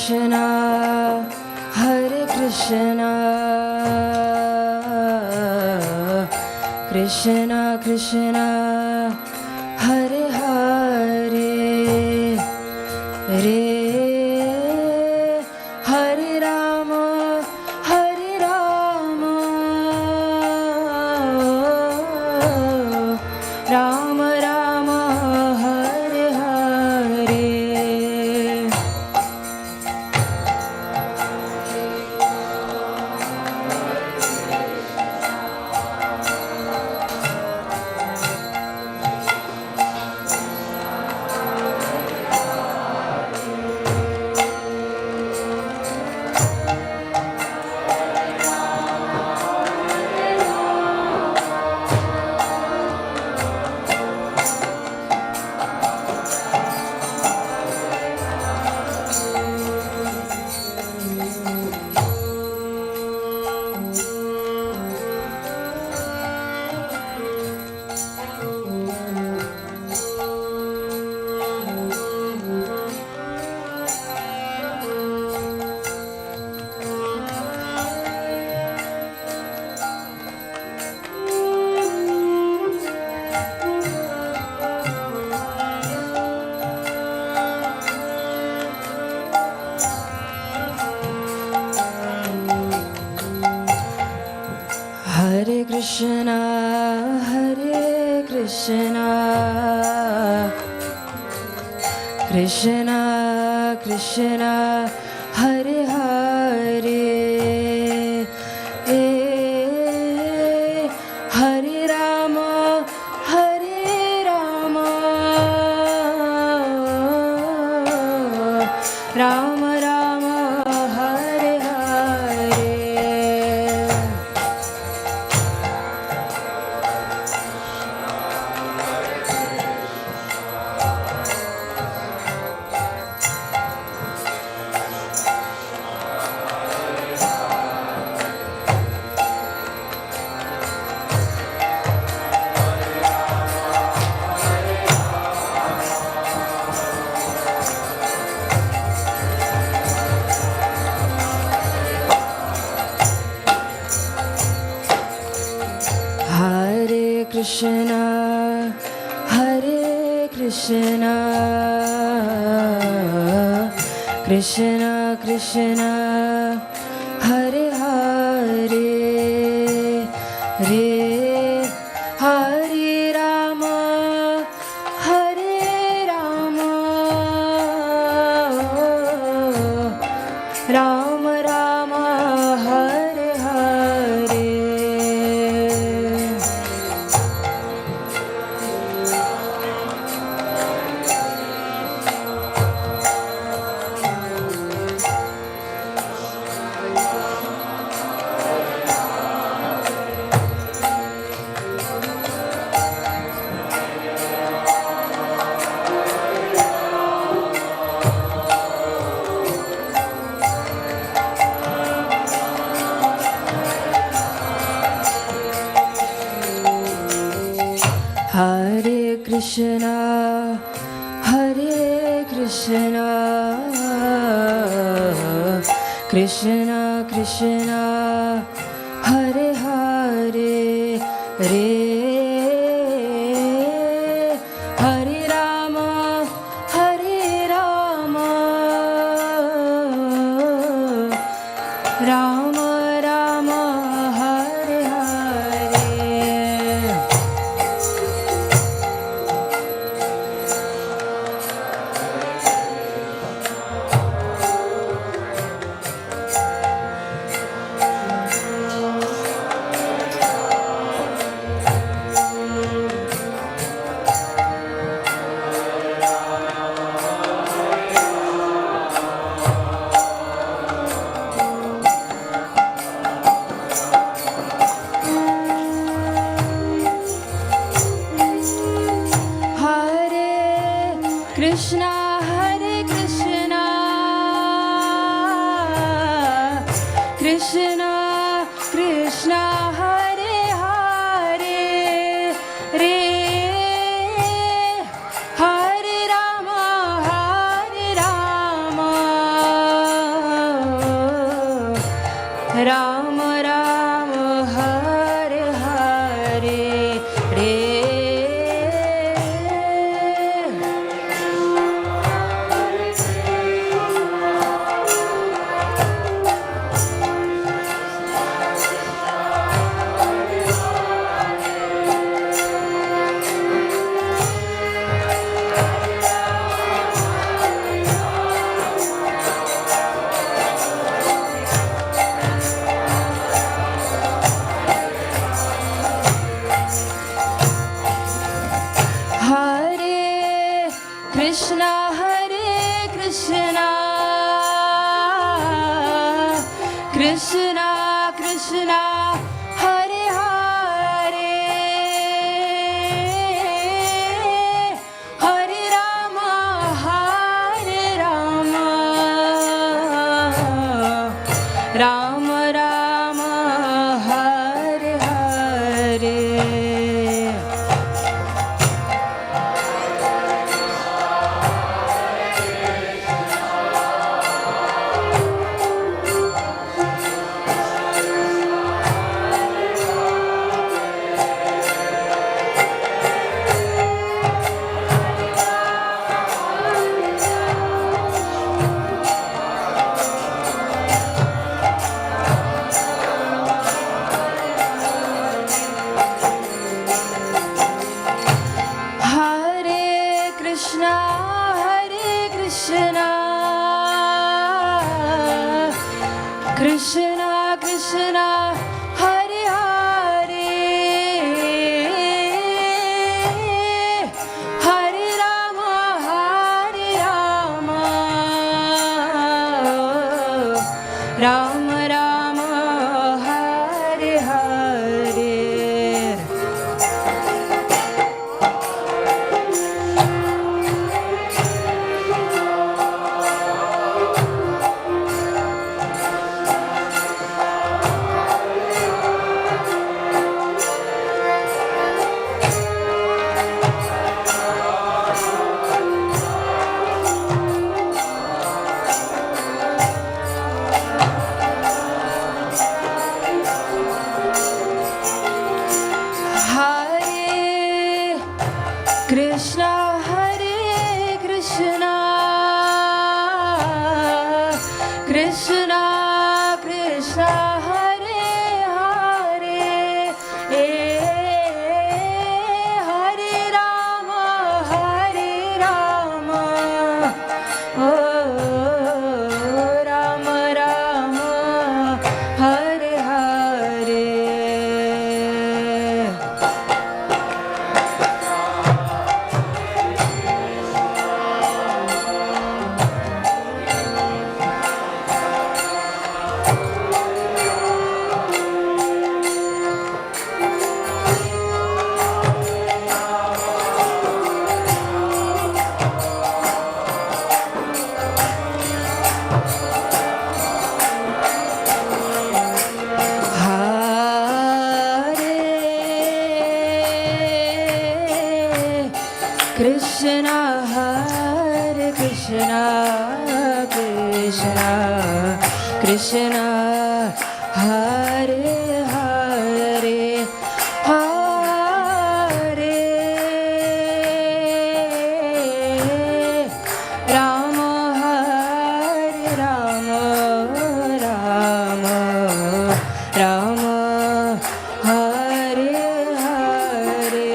Krishna, Hare Krishna, Krishna Krishna, Hare Hare, Hare Rama, Hare Rama, Rama Rama, Hare Hare. Hare Krishna, Hare Krishna, Krishna Krishna, Hare Hare, Hare Rama, Hare Rama, Rama Rama, Hare Hare. Hare Krishna, Hare Krishna, Krishna Krishna, Hare Hare, Hare Rama, Hare Rama, Rama Rama, Hare Hare. Hare Krishna, Hare Krishna, Krishna Krishna, Hare Hare, Hare Rama, Hare Rama, Rama Rama, Hare Hare. Krishna, Hare Krishna, Krishna Krishna, Hare Hare, Hare Rama, Hare Rama, Ram Ram Hare Hare Hare Krishna Krishna Krishna Hare Hare Hare Rama Rama Rama Hare Hare Hare Krishna Krishna Krishna Hare Hare Hare Rama Rama Rama Hare Hare Hare Krishna Krishna Krishna Hare Hare Hare Rama oh Rama Rama Hare Hare Krishna Hare Krishna Krishna Krishna Hare Hare Hare Rama Hare Rama Rama Rama Hare Hare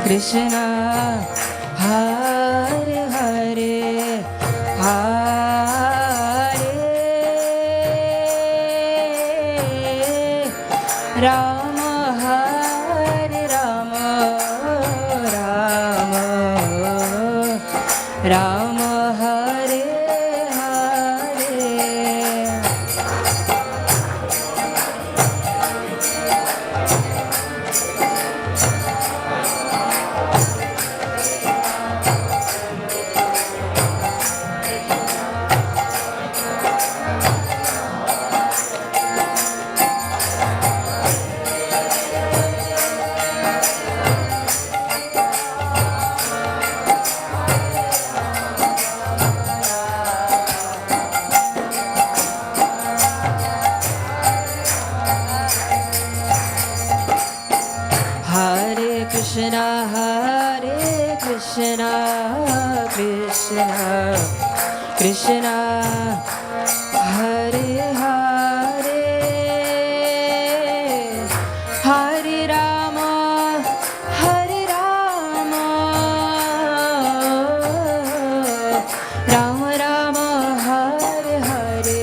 Krishna Hare Hare Hare Rama Hare Rama Rama Rama Hare Hare Hare Krishna Krishna Krishna Hare Hare Hare Rama Rama Rama Hare Hare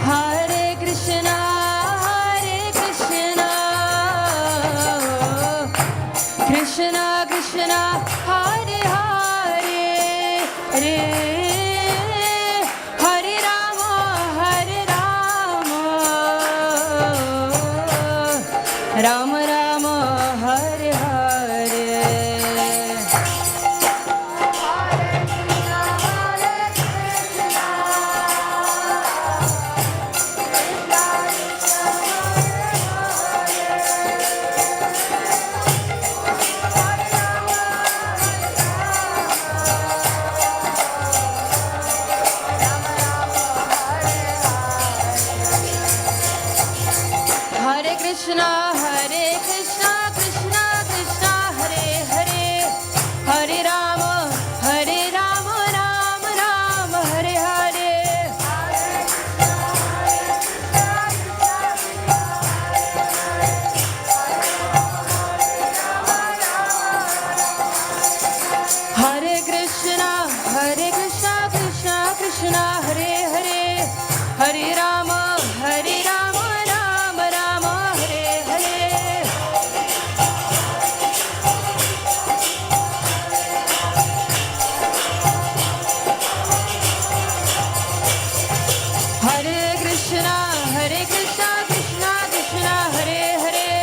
Hare Krishna Krishna Krishna Hare Hare Hare Rama Rama Rama Hare Hare Hare Krishna, Krishna Krishna, Hare Hare, Hare Rama, Rama Rama, Hare Hare. Hare Krishna, Krishna Krishna, Hare Hare, Hare Rama, Rama Rama, Hare Hare. Hare Krishna, Krishna Krishna, Hare Hare,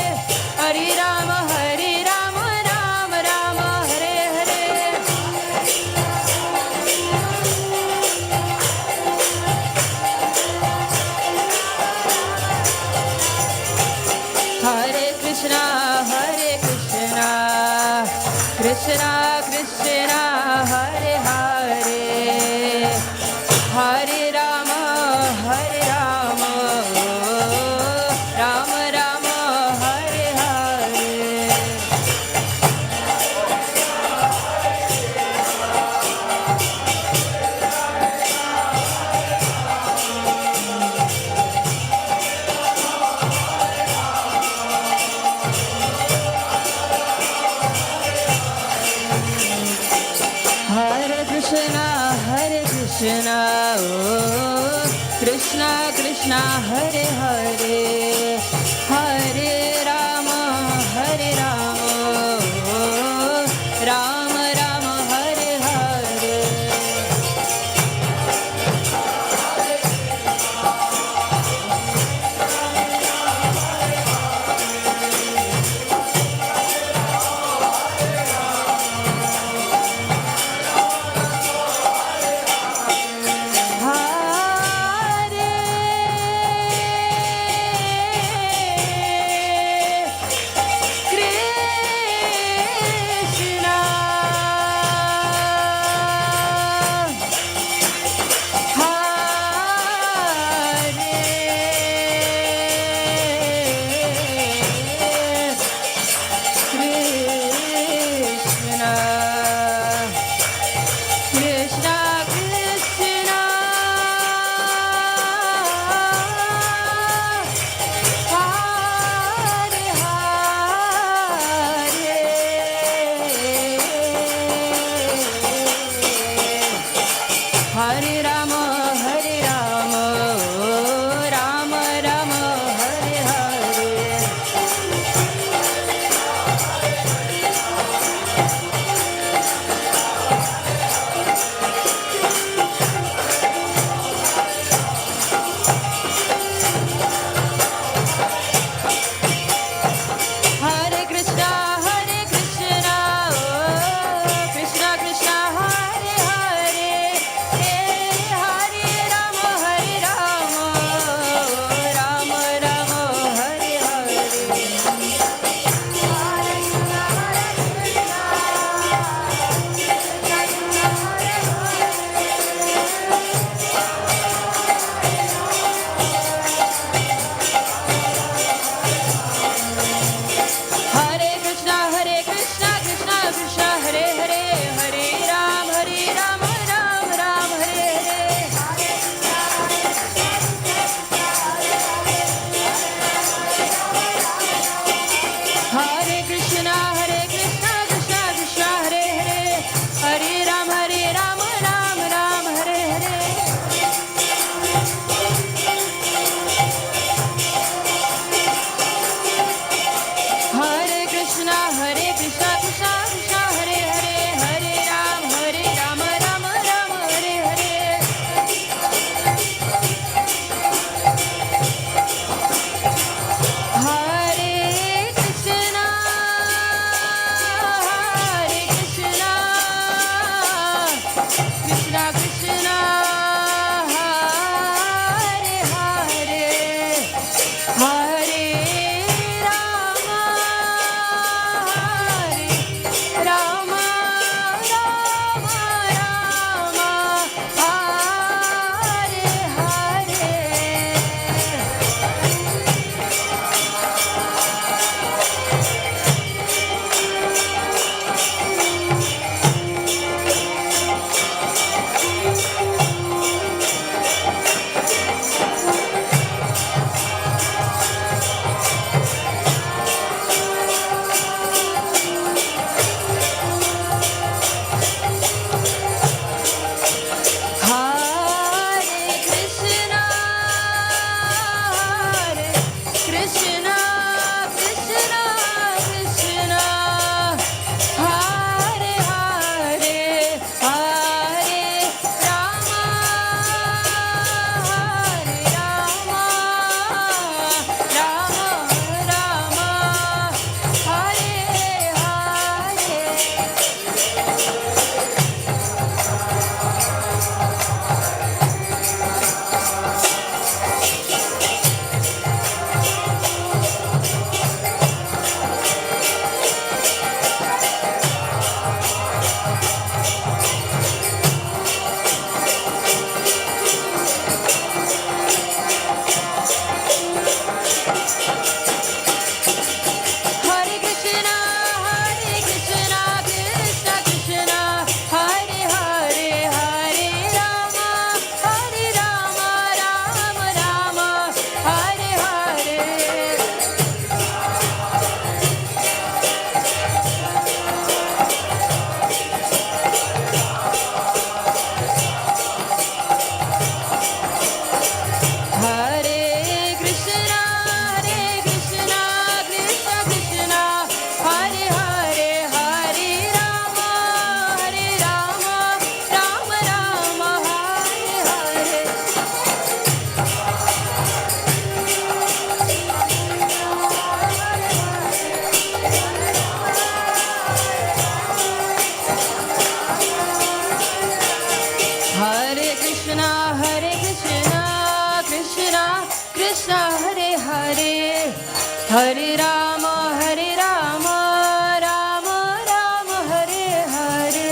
Hare Rama, Rama Rama, Hare Hare. Hare Krishna, Krishna Krishna, Hare Hare, Hare Rama, Rama Rama, Hare Hare. Hare Krishna, oh, Krishna Krishna, Hare Hare, Hare Rama, oh, Rama Rama, Hare Hare. Hare Krishna Hare Hare Hare Rama Rama Rama Hare Hare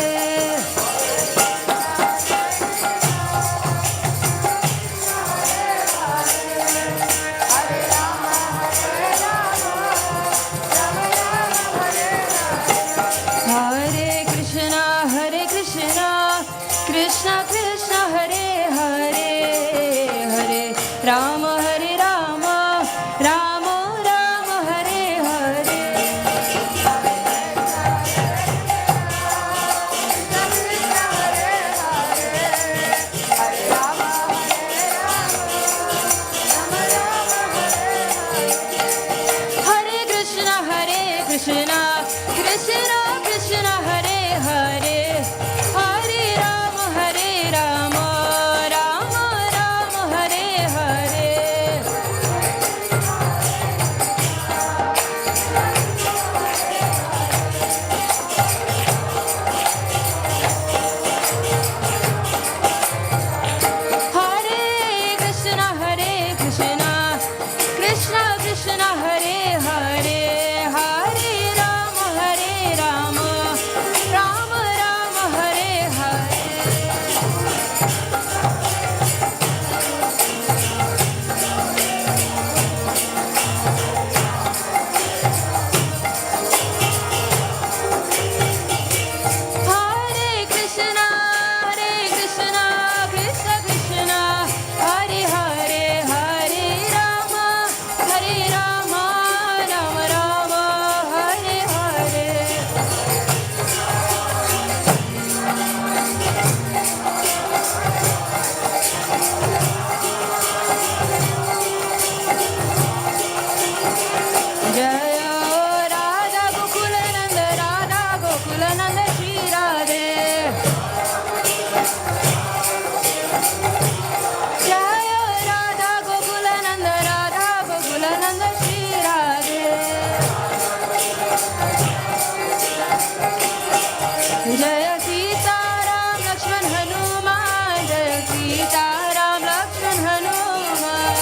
Hare Krishna Krishna Krishna Hare Hare Hare Rama Rama Rama Hare Hare Hare Krishna Krishna Krishna Hare Hare Hare Rama Rama Rama Hare Hare Hare Krishna Krishna Krishna Hare Hare Hare Rama Rama Rama Hare Hare Hare Krishna Krishna Krishna Hare Hare Hare Rama Rama Rama Hare Hare Jaya Radha Gokulananda Shri Radhe Jaya Radha Gokulananda Shri Radhe Jaya Sita Ram Lakshman Hanuman Jaya Sita Ram Lakshman Hanuman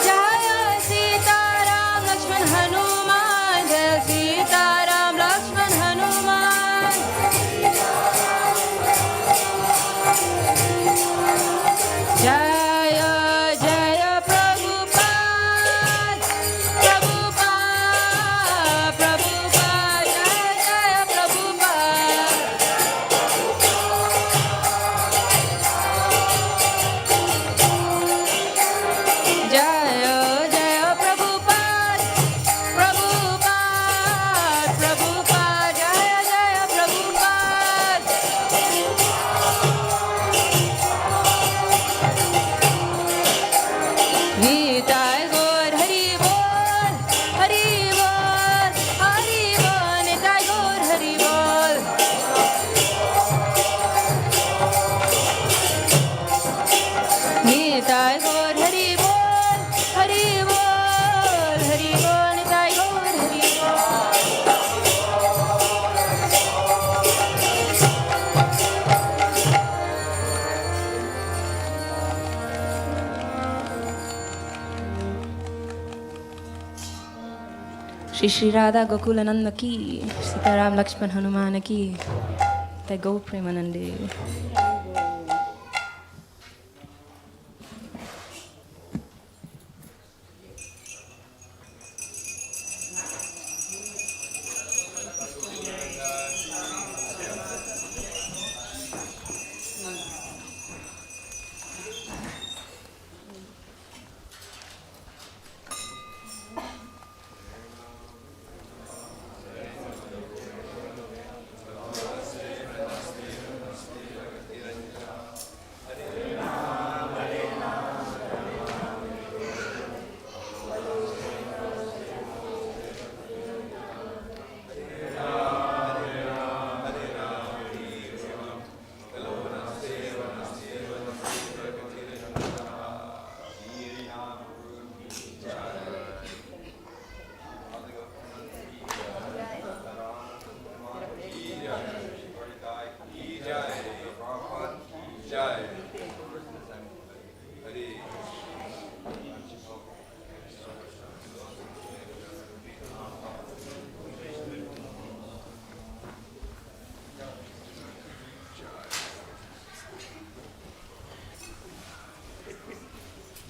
Jaya Sita Ram Lakshman Hanuman Jaya Sita Ram Lakshman Hanuman Jaya Jaya Prabhupada Prabhupada Jaya Jaya Prabhupada Jaya Jaya Prabhupada Prabhupada Jaya Jaya Prabhupada Nitai Gaur Hari Bol Hari Bol Hari Bol Nitai Gaur Hari Bol Nitai Gaur Hari Bol Hari Bol Hari Bol Nitai Gaur Hari Bol Shri Radha Gokulananda ki Sitaram Lakshman Hanuman ki Jai Gau Premanande